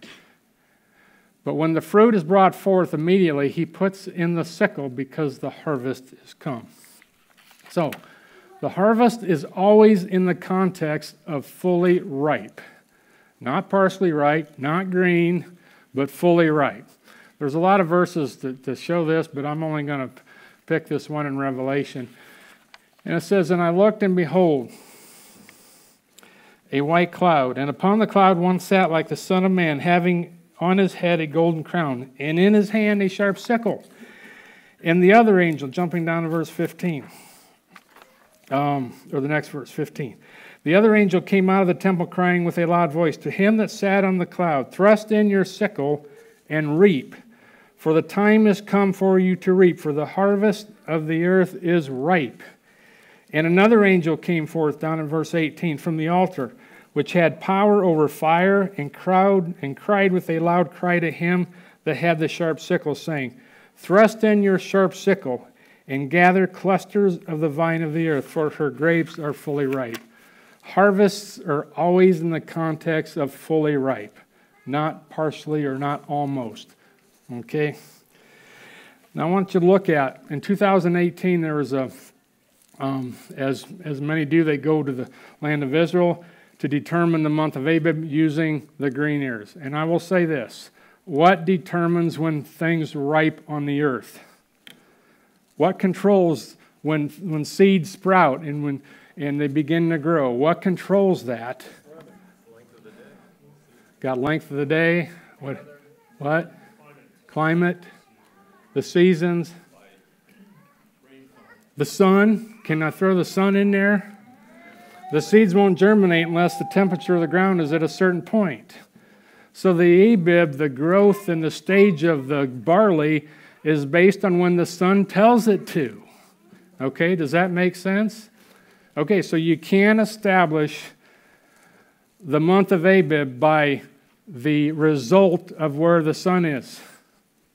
But when the fruit is brought forth immediately, he puts in the sickle because the harvest is come. So, the harvest is always in the context of fully ripe, Not partially ripe, not green, but fully ripe. There's a lot of verses to show this, but I'm only going to pick this one in Revelation. And it says, "And I looked, and behold, a white cloud, and upon the cloud one sat like the Son of Man, having on his head a golden crown, and in his hand a sharp sickle. And the other angel," jumping down to verse 15, or the next verse, 15. "The other angel came out of the temple crying with a loud voice, to him that sat on the cloud, Thrust in your sickle and reap, for the time is come for you to reap, for the harvest of the earth is ripe. And another angel came forth," down in verse 18, "from the altar, which had power over fire, and cried with a loud cry to him that had the sharp sickle, saying, Thrust in your sharp sickle, and gather clusters of the vine of the earth, for her grapes are fully ripe." Harvests are always in the context of fully ripe, not partially or not almost. Okay? Now I want you to look at, in 2018, there was as many do, they go to the land of Israel to determine the month of Abib using the green ears. And I will say this, what determines when things ripe on the earth? What controls when seeds sprout and they begin to grow? What controls that? Length of the day. Got length of the day. What? Climate. The seasons. The sun. Can I throw the sun in there? The seeds won't germinate unless the temperature of the ground is at a certain point. So the Abib, the growth and the stage of the barley, is based on when the sun tells it to. Okay, does that make sense? Okay, so you can establish the month of Abib by the result of where the sun is.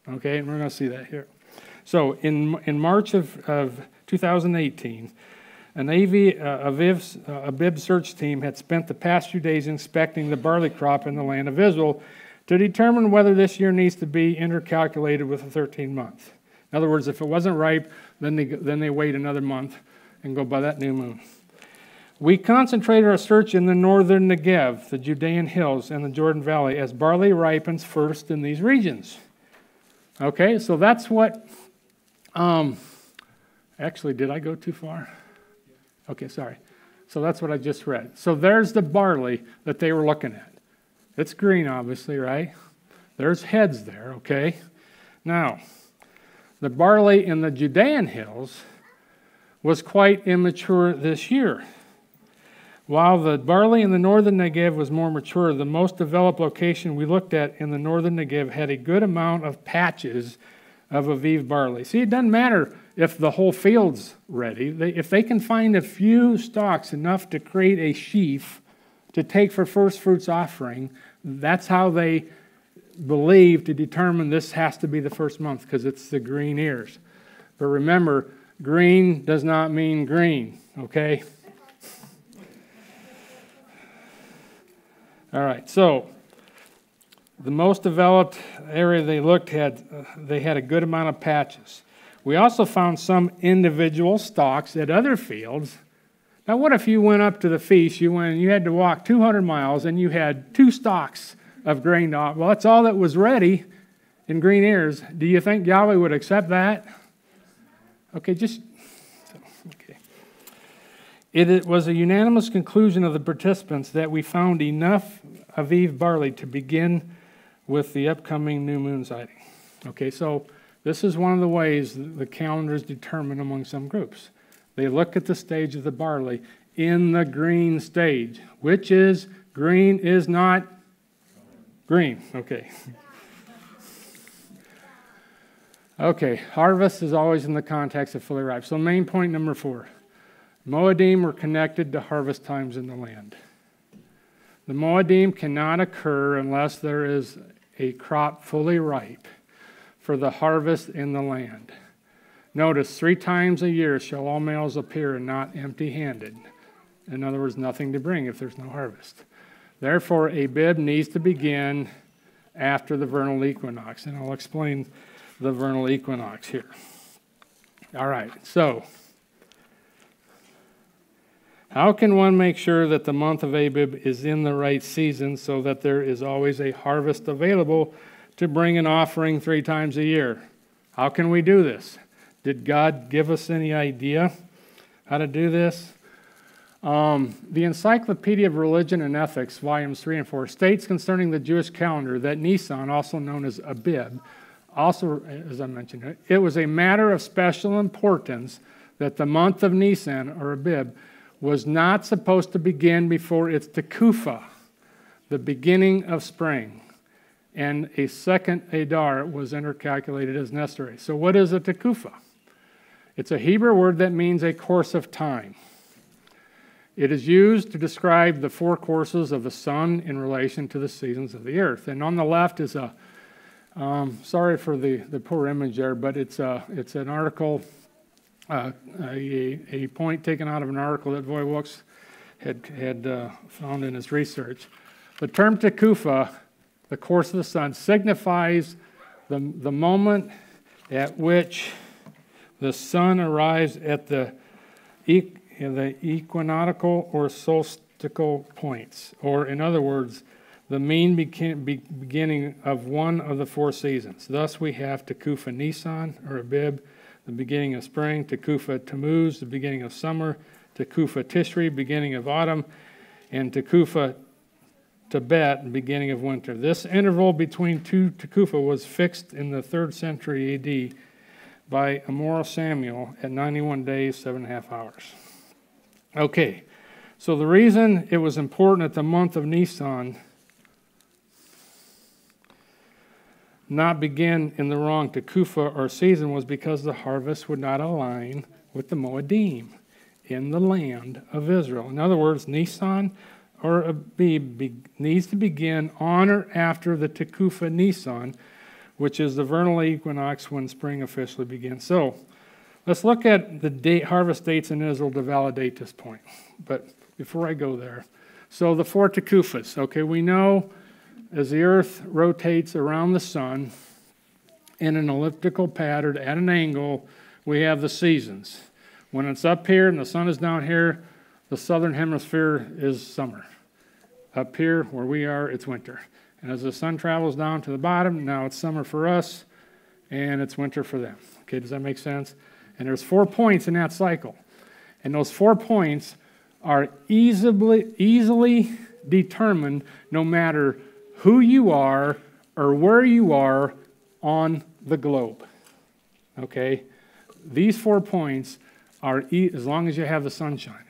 Okay, and we're going to see that here. So in March of 2018, an Abib search team had spent the past few days inspecting the barley crop in the land of Israel to determine whether this year needs to be intercalculated with a 13-month. In other words, if it wasn't ripe, then they wait another month and go by that new moon. We concentrated our search in the northern Negev, the Judean hills, and the Jordan Valley, as barley ripens first in these regions. Okay, so that's what... actually, did I go too far? Okay, sorry. So that's what I just read. So there's the barley that they were looking at. It's green, obviously, right? There's heads there, okay? Now, the barley in the Judean hills was quite immature this year. While the barley in the northern Negev was more mature, the most developed location we looked at in the northern Negev had a good amount of patches of Aviv barley. See, it doesn't matter if the whole field's ready. If they can find a few stalks enough to create a sheaf to take for first fruits offering, that's how they believe to determine this has to be the first month, because it's the green ears. But remember, green does not mean green, okay? All right, so the most developed area they looked at, they had a good amount of patches. We also found some individual stalks at other fields. Now, what if you went up to the feast, you had to walk 200 miles, and you had 2 stalks of grain? Well, that's all that was ready in green ears. Do you think Yahweh would accept that? Okay, okay. It was a unanimous conclusion of the participants that we found enough Aviv barley to begin with the upcoming new moon sighting. Okay, so this is one of the ways the calendar is determined among some groups. They look at the stage of the barley in the green stage, which is green is not green. Okay. Okay, harvest is always in the context of fully ripe. So main point number 4. Moedim were connected to harvest times in the land. The Moedim cannot occur unless there is a crop fully ripe for the harvest in the land. Notice, 3 times a year shall all males appear and not empty-handed. In other words, nothing to bring if there's no harvest. Therefore, Abib needs to begin after the vernal equinox, and I'll explain the vernal equinox here. All right, so How can one make sure that the month of Abib is in the right season so that there is always a harvest available to bring an offering 3 times a year? How can we do this? Did God give us any idea how to do this? The Encyclopedia of Religion and Ethics, volumes 3 and 4, states concerning the Jewish calendar that Nisan, also known as Abib, also, as I mentioned, it was a matter of special importance that the month of Nisan, or Abib, was not supposed to begin before its Tekufa, the beginning of spring, and a second Adar was intercalculated as necessary. So what is a Tekufa? It's a Hebrew word that means a course of time. It is used to describe the 4 courses of the sun in relation to the seasons of the earth. And on the left is a, sorry for the poor image there, but it's an article, a point taken out of an article that Voy Wilkes had found in his research. The term Tekufa, the course of the sun, signifies the moment at which the sun arrives at the equinoctial or solstical points, or in other words, the mean beginning of one of the 4 seasons. Thus we have Tekufa Nisan, or Abib, the beginning of spring, Tekufa Tammuz, the beginning of summer, Tekufa Tishri, beginning of autumn, and Tekufa Tebet, the beginning of winter. This interval between 2 Tekufa was fixed in the 3rd century AD by Amora Samuel at 91 days, 7.5 hours. Okay, so the reason it was important that the month of Nisan not begin in the wrong Tekufa or season was because the harvest would not align with the Moedim in the land of Israel. In other words, Nisan or Abib needs to begin on or after the Tekufa Nisan, which is the vernal equinox when spring officially begins. So let's look at the harvest dates in Israel to validate this point. But before I go there, so the 4 Tekufas, okay, we know as the earth rotates around the sun in an elliptical pattern at an angle, we have the seasons. When it's up here and the sun is down here, the southern hemisphere is summer. Up here where we are, it's winter. And as the sun travels down to the bottom, now it's summer for us and it's winter for them. Okay, does that make sense? And there's 4 points in that cycle. And those 4 points are easily determined no matter who you are or where you are on the globe. Okay? These 4 points are, as long as you have the sun shining,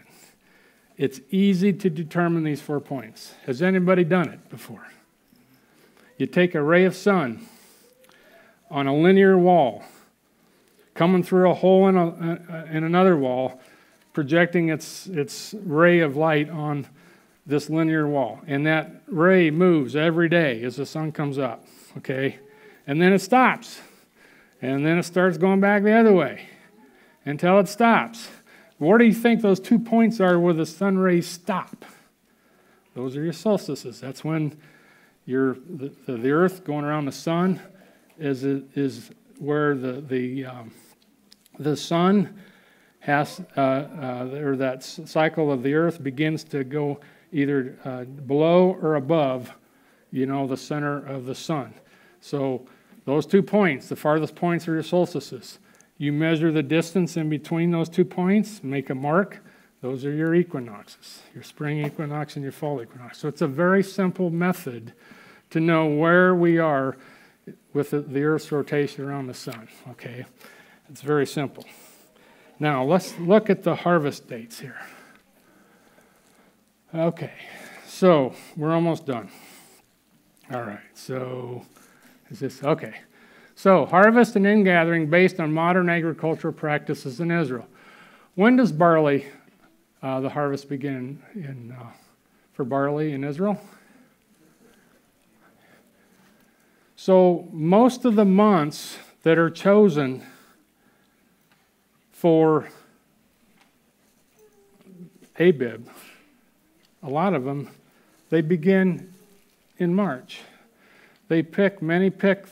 it's easy to determine these 4 points. Has anybody done it before? You take a ray of sun on a linear wall, coming through a hole in another wall, projecting its ray of light on this linear wall. And that ray moves every day as the sun comes up, okay? And then it stops. And then it starts going back the other way until it stops. Where do you think those 2 points are where the sun rays stop? Those are your solstices. That's when the earth going around the sun is where the sun has, or that cycle of the earth begins to go either below or above, the center of the sun. So those 2 points, the farthest points are your solstices. You measure the distance in between those 2 points, make a mark. Those are your equinoxes, your spring equinox and your fall equinox. So it's a very simple method to know where we are with the Earth's rotation around the sun, okay? It's very simple. Now, let's look at the harvest dates here. Okay, so we're almost done. All right, so is this, okay. So, harvest and ingathering based on modern agricultural practices in Israel. When does barley, the harvest begin for barley in Israel? So, most of the months that are chosen for Abib, a lot of them, they begin in March. Many pick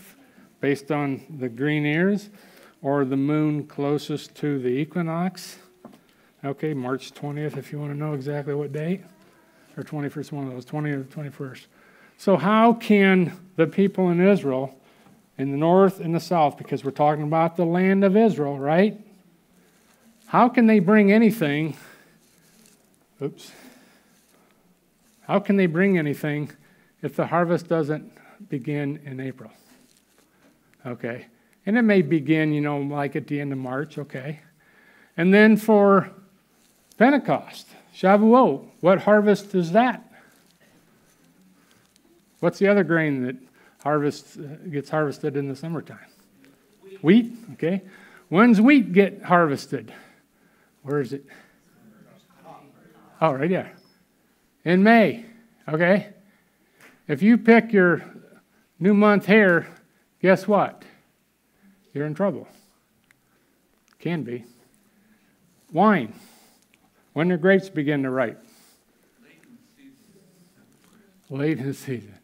based on the green ears or the moon closest to the equinox. Okay, March 20th, if you want to know exactly what date. Or 21st, one of those, 20th or 21st. So how can the people in Israel, in the north and the south, because we're talking about the land of Israel, right? How can they bring anything? How can they bring anything if the harvest doesn't begin in April? Okay. And it may begin, like at the end of March, okay. And then for Pentecost, Shavuot, what harvest is that? What's the other grain that gets harvested in the summertime? Wheat, okay. When's wheat get harvested? Where is it? Oh, right there. In May, okay. If you pick your new month here, guess what? You're in trouble. Can be. Wine. When do grapes begin to ripe? Late in the season.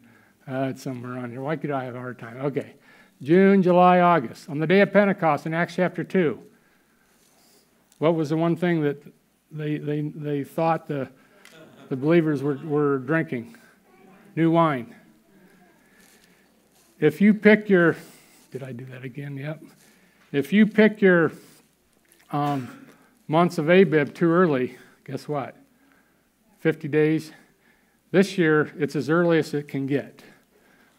It's somewhere around here. Why could I have a hard time? Okay. June, July, August. On the day of Pentecost in Acts chapter 2, what was the one thing that they thought the believers were drinking? New wine. If you pick your... Did I do that again? Yep. If you pick your months of Abib too early, guess what? 50 days. This year, it's as early as it can get.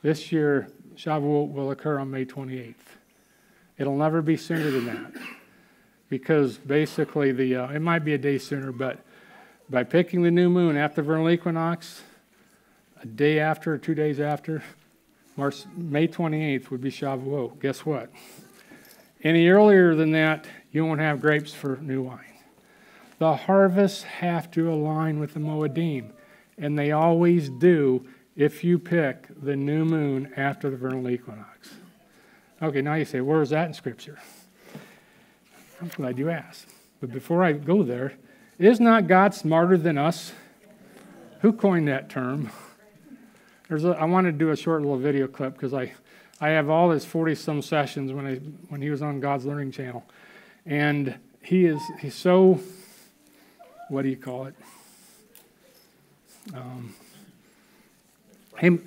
This year, Shavuot will occur on May 28th. It'll never be sooner than that. Because basically, it might be a day sooner, but by picking the new moon after vernal equinox, a day after or 2 days after, May 28th would be Shavuot. Guess what? Any earlier than that, you won't have grapes for new wine. The harvests have to align with the Moedim, and they always do if you pick the new moon after the vernal equinox. Okay, now you say, where is that in Scripture? I'm glad you asked. But before I go there, is not God smarter than us? Who coined that term? I want to do a short little video clip because I have all his 40-some sessions when he was on God's Learning Channel. And he's so, what do you call it?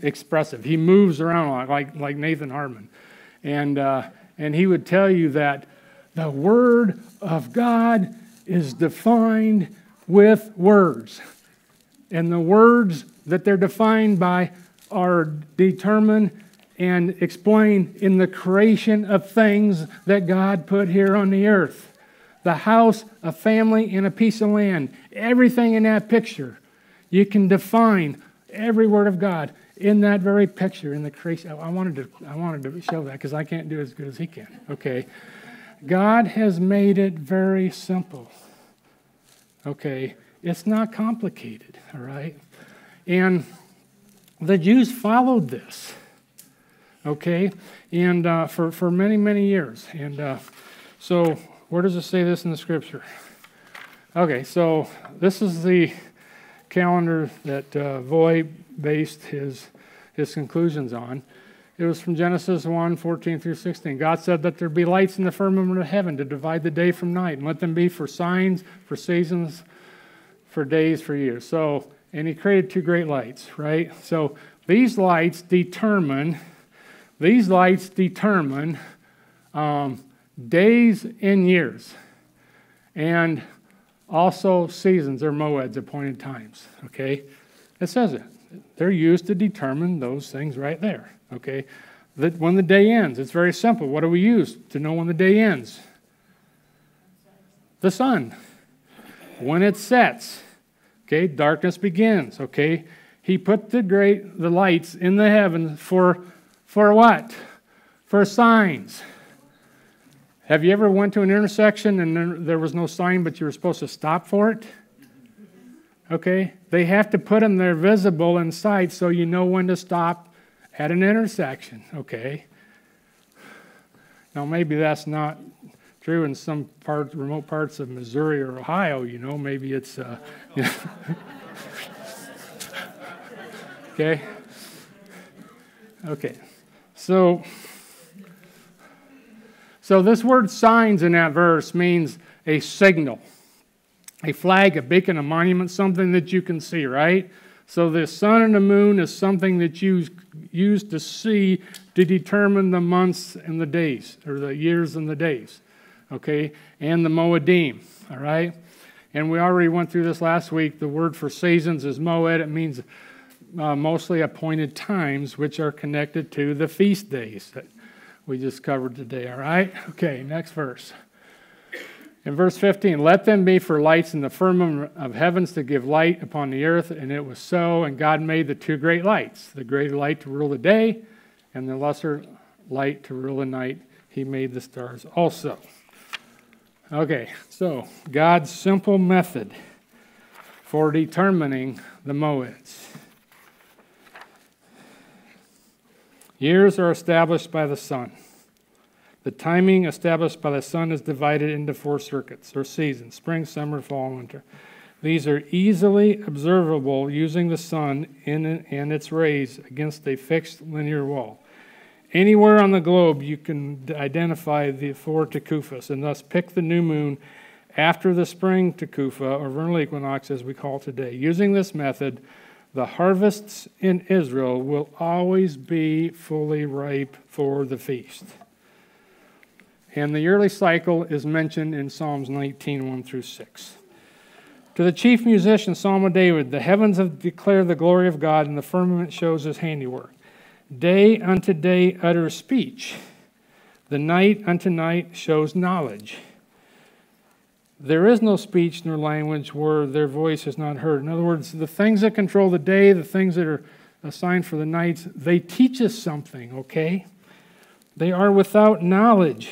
Expressive. He moves around a lot, like Nathan Hartman. And he would tell you that the Word of God is defined with words. And the words that they're defined by are determined and explained in the creation of things that God put here on the earth. The house, a family, and a piece of land. Everything in that picture. You can define every word of God in that very picture in the creation. I wanted to show that because I can't do it as good as he can. Okay. God has made it very simple. Okay. It's not complicated. All right. And the Jews followed this. Okay. And for many, many years. And so where does it say this in the Scripture? Okay. So this is the calendar that Voy based his conclusions on. It was from Genesis 1, 14 through 16. God said that there be lights in the firmament of heaven to divide the day from night, and let them be for signs, for seasons, for days, for years. So, and he created two great lights, right? So these lights determine days and years. And also seasons or moeds, appointed times, okay? It says it. They're used to determine those things right there, okay? That when the day ends, it's very simple. What do we use to know when the day ends? The sun. When it sets, okay, darkness begins, okay? He put the lights in the heavens for what? For signs. Have you ever went to an intersection and there was no sign, but you were supposed to stop for it? Okay? They have to put them there visible in sight so you know when to stop at an intersection. Okay? Now, maybe that's not true in some remote parts of Missouri or Ohio, Maybe it's... Okay? Okay. So this word signs in that verse means a signal. a flag, a beacon, a monument, something that you can see, right? So the sun and the moon is something that you use to see to determine the months and the days, or the years and the days, okay? And the Moedim, all right? And we already went through this last week. The word for seasons is moed. It means mostly appointed times, which are connected to the feast days that we just covered today, all right? Okay, next verse. In verse 15, let them be for lights in the firmament of heavens to give light upon the earth. And it was so, and God made the two great lights, the greater light to rule the day, and the lesser light to rule the night. He made the stars also. Okay, so God's simple method for determining the moeds. Years are established by the sun. The timing established by the sun is divided into 4 circuits, or seasons: spring, summer, fall, and winter. These are easily observable using the sun and its rays against a fixed linear wall. Anywhere on the globe you can identify the 4 tekufas, and thus pick the new moon after the spring tekufa, or vernal equinox as we call today. Using this method, the harvests in Israel will always be fully ripe for the feast. And the yearly cycle is mentioned in Psalms 19, 1 through 6. To the chief musician, Psalm of David, the heavens have declared the glory of God, and the firmament shows his handiwork. Day unto day utters speech. The night unto night shows knowledge. There is no speech nor language where their voice is not heard. In other words, the things that control the day, the things that are assigned for the nights, they teach us something, okay? They are without knowledge.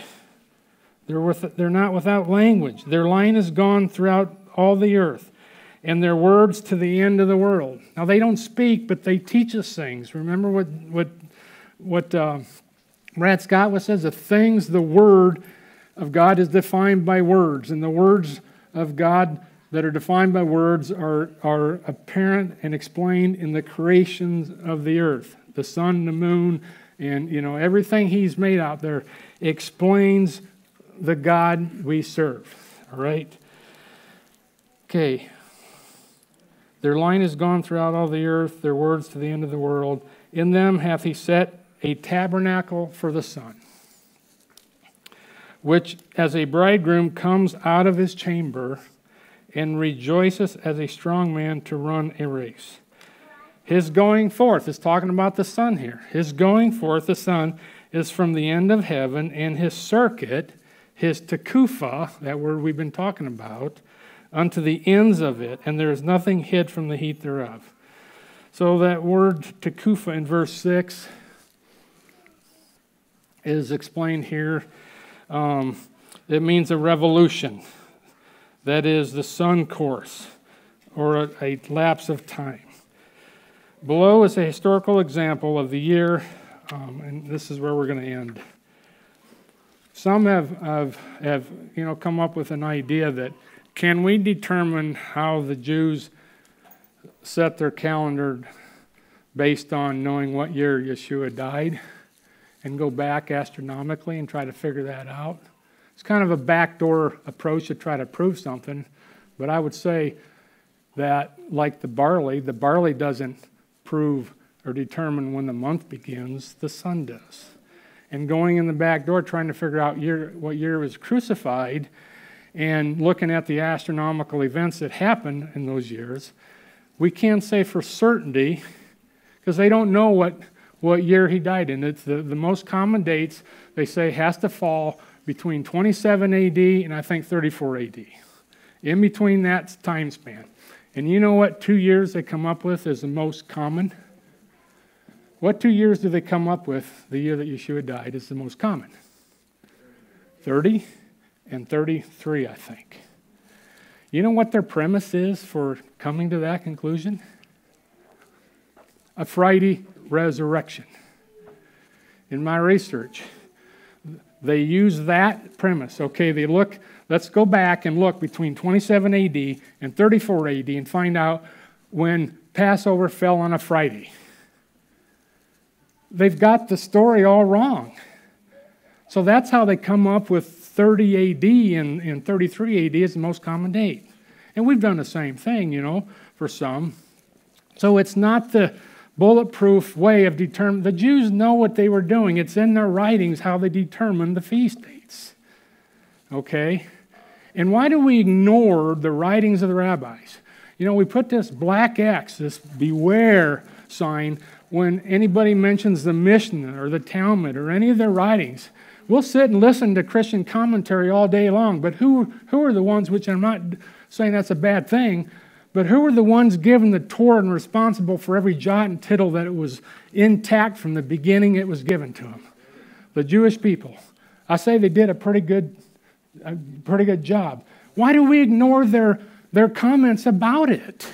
They're not without language. Their line is gone throughout all the earth, and their words to the end of the world. Now, they don't speak, but they teach us things. Remember what Brad Scott says? The word of God is defined by words, and the words of God that are defined by words are apparent and explained in the creations of the earth. The sun, the moon, and everything He's made out there explains the God we serve. All right? Okay. Their line is gone throughout all the earth, their words to the end of the world. In them hath He set a tabernacle for the sun, which as a bridegroom comes out of his chamber and rejoiceth as a strong man to run a race. His going forth is talking about the sun here. His going forth, the sun, is from the end of heaven, and his circuit, his tekufa, that word we've been talking about, unto the ends of it, and there is nothing hid from the heat thereof. So that word tekufa in verse 6 is explained here. It means a revolution. That is the sun course, or a lapse of time. Below is a historical example of the year, and this is where we're going to end. Some have come up with an idea that, can we determine how the Jews set their calendar based on knowing what year Yeshua died, and go back astronomically and try to figure that out? It's kind of a backdoor approach to try to prove something, but I would say that, like the barley doesn't prove or determine when the month begins, the sun does. And going in the back door trying to figure out what year was crucified, and looking at the astronomical events that happened in those years, we can't say for certainty, because they don't know what year he died in. It's the most common dates, they say, has to fall between 27 AD and I think 34 AD. In between that time span. And you know what 2 years they come up with is the most common? What 2 years do they come up with, the year that Yeshua died, is the most common? 30 and 33, I think. You know what their premise is for coming to that conclusion? A Friday resurrection. In my research, they use that premise. Okay, let's go back and look between 27 AD and 34 AD and find out when Passover fell on a Friday. They've got the story all wrong. So that's how they come up with 30 AD and 33 AD is the most common date. And we've done the same thing, for some. So it's not the bulletproof way of determining. The Jews know what they were doing. It's in their writings how they determined the feast dates. Okay? And why do we ignore the writings of the rabbis? We put this black X, this beware sign, when anybody mentions the Mishnah or the Talmud or any of their writings. We'll sit and listen to Christian commentary all day long, but who are the ones, which I'm not saying that's a bad thing, but who are the ones given the Torah and responsible for every jot and tittle that it was intact from the beginning it was given to them? The Jewish people. I say they did a pretty good job. Why do we ignore their comments about it?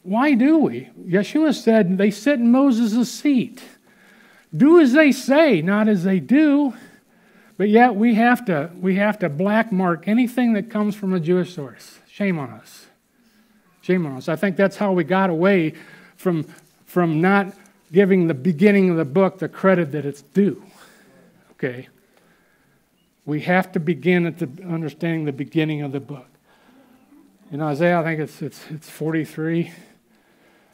Why do we? Yeshua said they sit in Moses' seat. Do as they say, not as they do. But yet we have to black mark anything that comes from a Jewish source. Shame on us. Shame on us. I think that's how we got away from not giving the beginning of the book the credit that it's due. Okay? We have to begin at understanding the beginning of the book. In Isaiah, I think it's 43,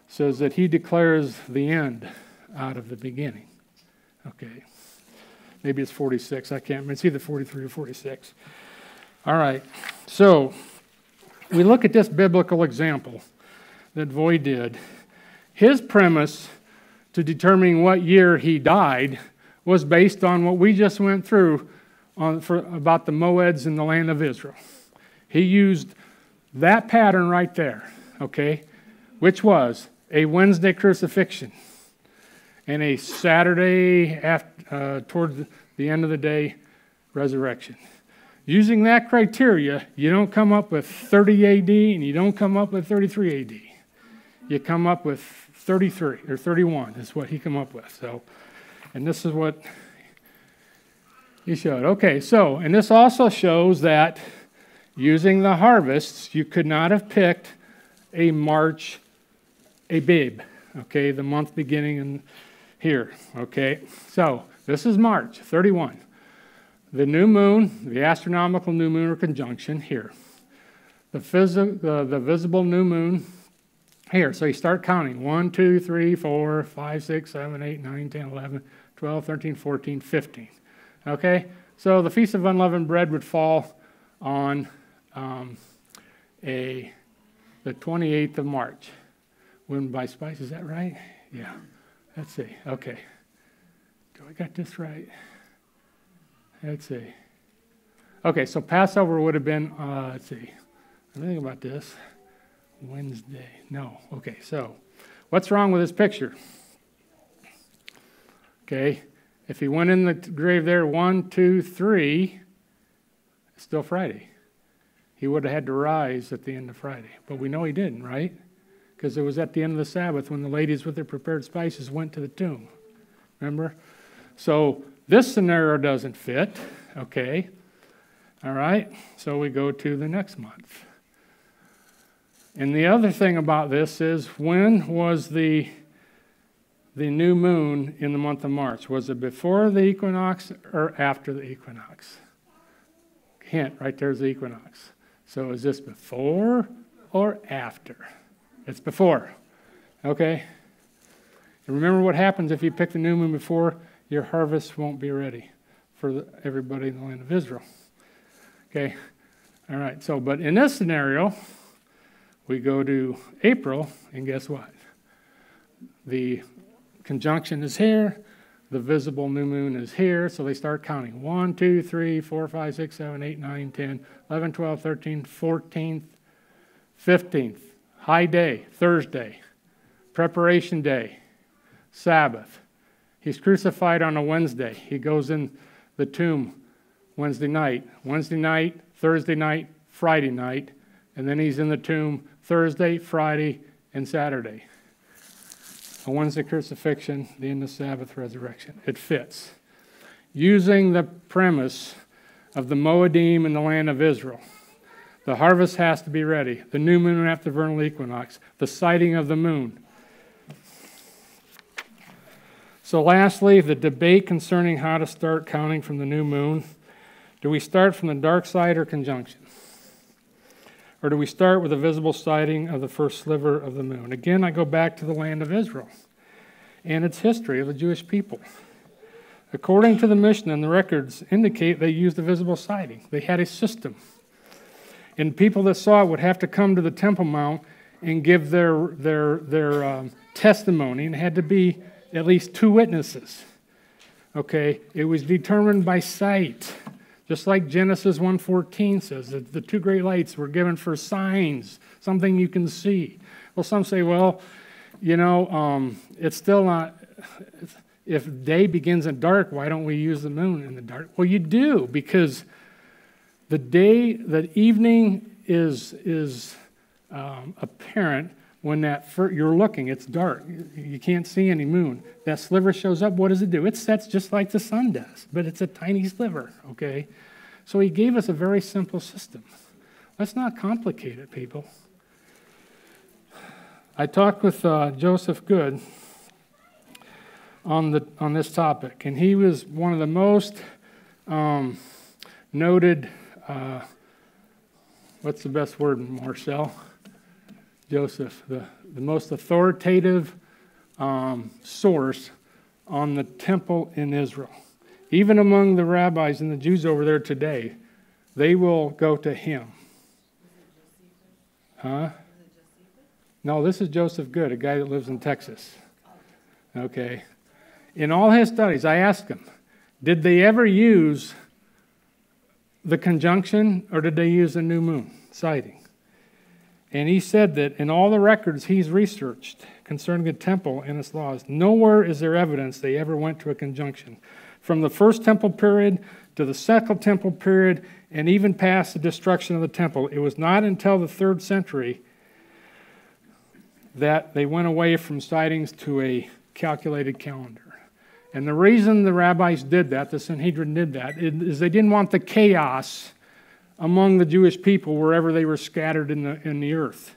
says that he declares the end out of the beginning. Okay. Maybe it's 46. I can't remember. It's either 43 or 46. All right. So we look at this biblical example that Voy did. His premise to determining what year he died was based on what we just went through about the Moeds in the land of Israel. He used that pattern right there, okay, which was a Wednesday crucifixion and a Saturday toward the end of the day resurrection. Using that criteria, you don't come up with 30 AD and you don't come up with 33 AD. You come up with 33 or 31 is what he come up with. So, and this is what he showed. Okay, so, and this also shows that using the harvests, you could not have picked a March Abib, okay, the month beginning in here, okay. So, this is March 31. The new moon, the astronomical new moon or conjunction here. The visible new moon here. So you start counting. 1, 2, 3, 4, 5, 6, 7, 8, 9, 10, 11, 12, 13, 14, 15. Okay? So the Feast of Unleavened Bread would fall on the 28th of March. When by spice, is that right? Yeah. Let's see. Okay. Do I got this right? Let's see. Okay, so Passover would have been, let's see. I'm thinking about this. Wednesday. No. Okay, so what's wrong with this picture? Okay, if he went in the grave there, 1, 2, 3, it's still Friday. He would have had to rise at the end of Friday. But we know he didn't, right? Because it was at the end of the Sabbath when the ladies with their prepared spices went to the tomb. Remember? So this scenario doesn't fit. Okay. All right. So we go to the next month. And the other thing about this is, when was the new moon in the month of March? Was it before the equinox or after the equinox? Hint, right there's the equinox. So is this before or after? It's before. Okay? And remember what happens if you pick the new moon before? Your harvest won't be ready for everybody in the land of Israel. Okay? All right. So, but in this scenario, we go to April, and guess what? The conjunction is here. The visible new moon is here. So they start counting. 1, 2, 3, 4, 5, 6, 7, 8, 9, 10, 11, 12, 13, 14th, 15th. High day, Thursday. Preparation day, Sabbath. He's crucified on a Wednesday. He goes in the tomb Wednesday night, Thursday night, Friday night, and then he's in the tomb Thursday, Friday, and Saturday. A Wednesday crucifixion, the end of Sabbath resurrection. It fits. Using the premise of the Moedim in the land of Israel. The harvest has to be ready. The new moon after the vernal equinox. The sighting of the moon. So lastly, the debate concerning how to start counting from the new moon. Do we start from the dark side or conjunction? Or do we start with a visible sighting of the first sliver of the moon? Again, I go back to the land of Israel and its history of the Jewish people. According to the Mishnah, and the records indicate they used a visible sighting. They had a system. And people that saw it would have to come to the Temple Mount and give their testimony, and it had to be at least 2 witnesses. Okay, it was determined by sight, just like Genesis 1:14 says that the 2 great lights were given for signs, something you can see. Well, some say, well, it's still not. If day begins in dark, why don't we use the moon in the dark? Well, you do, because the evening is apparent when you're looking. It's dark. You can't see any moon. That sliver shows up. What does it do? It sets just like the sun does, but it's a tiny sliver, okay? So he gave us a very simple system. Let's not complicate it, people. I talked with Joseph Good on this topic, and he was one of the most noted, what's the best word, Marcel? Joseph, the most authoritative source on the temple in Israel. Even among the rabbis and the Jews over there today, they will go to him. Huh? No, this is Joseph Good, a guy that lives in Texas. Okay. In all his studies, I asked him, did they ever use the conjunction or did they use the new moon sighting? And he said that in all the records he's researched concerning the temple and its laws, nowhere is there evidence they ever went to a conjunction. From the first temple period to the second temple period and even past the destruction of the temple, it was not until the 3rd century that they went away from sightings to a calculated calendar. And the reason the rabbis did that, the Sanhedrin did that, is they didn't want the chaos among the Jewish people wherever they were scattered in the earth.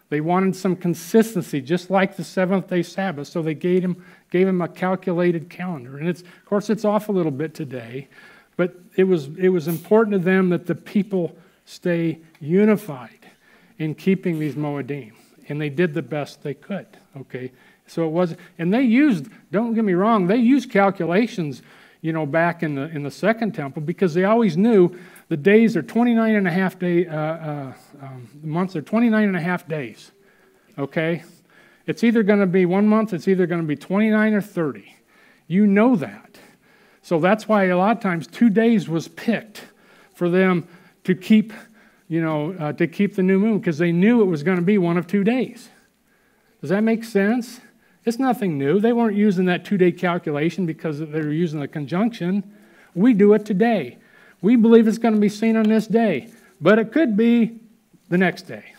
They wanted some consistency, just like the 7th-day Sabbath, so they gave him a calculated calendar. And of course, it's off a little bit today, but it was important to them that the people stay unified in keeping these Moedim. And they did the best they could, okay? So it was, and they used, don't get me wrong, they used calculations, back in the Second Temple, because they always knew the days are 29 and a half day, the months are 29 and a half days, okay? It's either going to be 1 month, it's either going to be 29 or 30. You know that. So that's why a lot of times 2 days was picked for them to keep, to keep the new moon, because they knew it was going to be one of 2 days. Does that make sense? It's nothing new. They weren't using that 2-day calculation because they were using the conjunction. We do it today. We believe it's going to be seen on this day, but it could be the next day.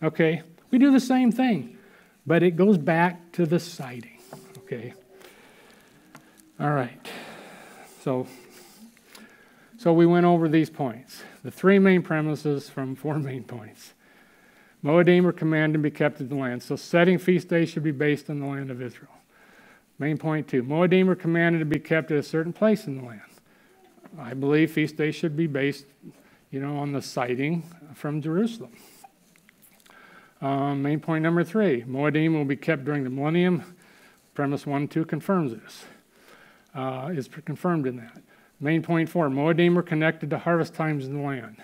Okay? We do the same thing, but it goes back to the sighting. Okay? All right. So we went over these points. The 3 main premises from 4 main points. Moedim were commanded to be kept in the land. So setting feast days should be based on the land of Israel. Main point 2. Moedim were commanded to be kept at a certain place in the land. I believe feast days should be based, on the sighting from Jerusalem. Main point number 3. Moedim will be kept during the millennium. Premise 1 and 2 confirms this. Is confirmed in that. Main point 4. Moedim were connected to harvest times in the land,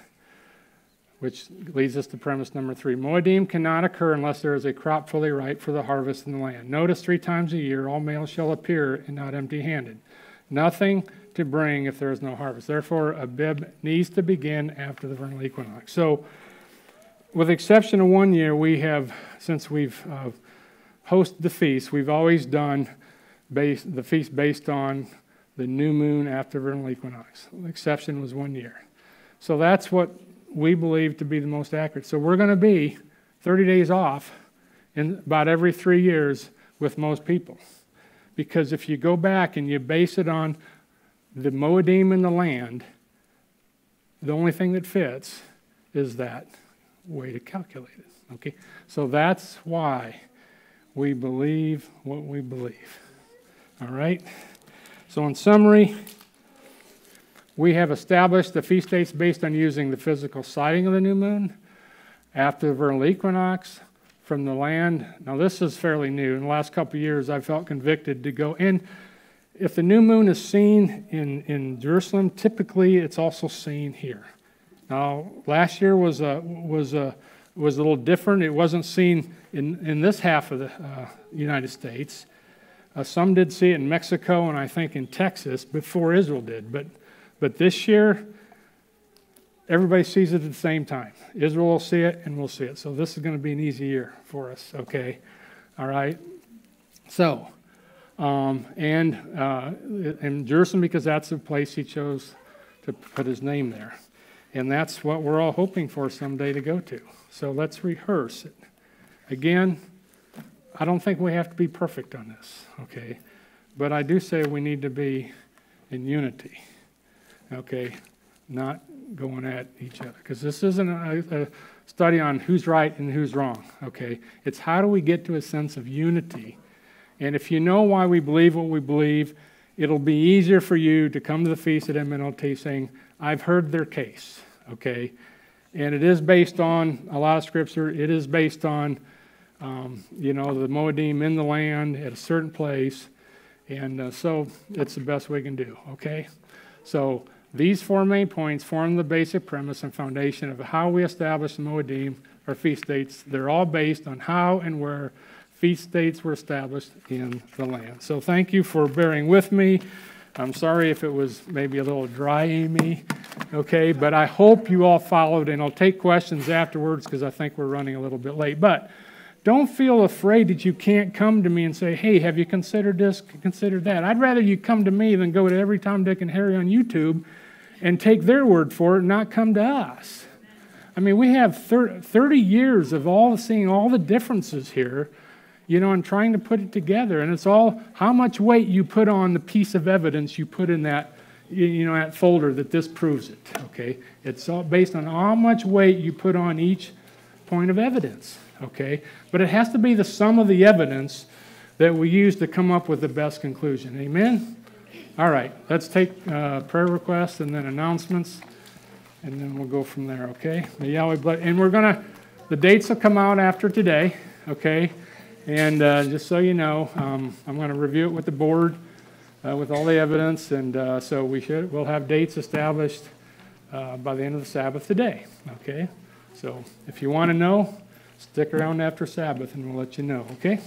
which leads us to premise number 3. Moedim cannot occur unless there is a crop fully ripe for the harvest in the land. Notice 3 times a year all males shall appear and not empty-handed. Nothing to bring if there is no harvest. Therefore, Abib needs to begin after the vernal equinox. So, with the exception of 1 year, we have, since we've hosted the feast, we've always done the feast based on the new moon after vernal equinox. The exception was 1 year. So that's what we believe to be the most accurate. So we're going to be 30 days off in about every 3 years with most people. Because if you go back and you base it on the Moedim in the land, the only thing that fits is that way to calculate it. Okay? So that's why we believe what we believe. All right? So in summary, we have established the feast dates based on using the physical sighting of the new moon, after the vernal equinox from the land. Now this is fairly new. In the last couple of years, I felt convicted to go in. If the new moon is seen in Jerusalem, typically it's also seen here. Now last year was a little different. It wasn't seen in this half of the United States. Some did see it in Mexico and I think in Texas before Israel did. But this year, everybody sees it at the same time. Israel will see it and we'll see it. So this is going to be an easy year for us, okay? All right? So, in Jerusalem, because that's the place he chose to put his name there. And that's what we're all hoping for someday to go to. So let's rehearse it. Again, I don't think we have to be perfect on this, okay? But I do say we need to be in unity, okay? Not going at each other. Because this isn't a study on who's right and who's wrong, okay? It's how do we get to a sense of unity. And if you know why we believe what we believe, it'll be easier for you to come to the feast at MNLT saying, I've heard their case, okay? And it is based on a lot of scripture. It is based on, the Moedim in the land at a certain place. And so it's the best we can do, okay? So these 4 main points form the basic premise and foundation of how we establish the Moedim, or feast dates. They're all based on how and where feast dates were established in the land. So thank you for bearing with me. I'm sorry if it was maybe a little dry, Amy, okay? But I hope you all followed, and I'll take questions afterwards because I think we're running a little bit late. But don't feel afraid that you can't come to me and say, hey, have you considered this, considered that? I'd rather you come to me than go to every Tom, Dick, and Harry on YouTube and take their word for it and not come to us. I mean, we have 30 years of seeing all the differences here, and trying to put it together. And it's all how much weight you put on the piece of evidence you put in that, that folder that this proves it, okay? It's all based on how much weight you put on each point of evidence, okay? But it has to be the sum of the evidence that we use to come up with the best conclusion. Amen? All right, let's take prayer requests and then announcements, and then we'll go from there, okay? May Yahweh bless. And the dates will come out after today, okay? And just so you know, I'm going to review it with the board with all the evidence, and so we'll have dates established by the end of the Sabbath today, okay? So if you want to know, stick around after Sabbath and we'll let you know, okay?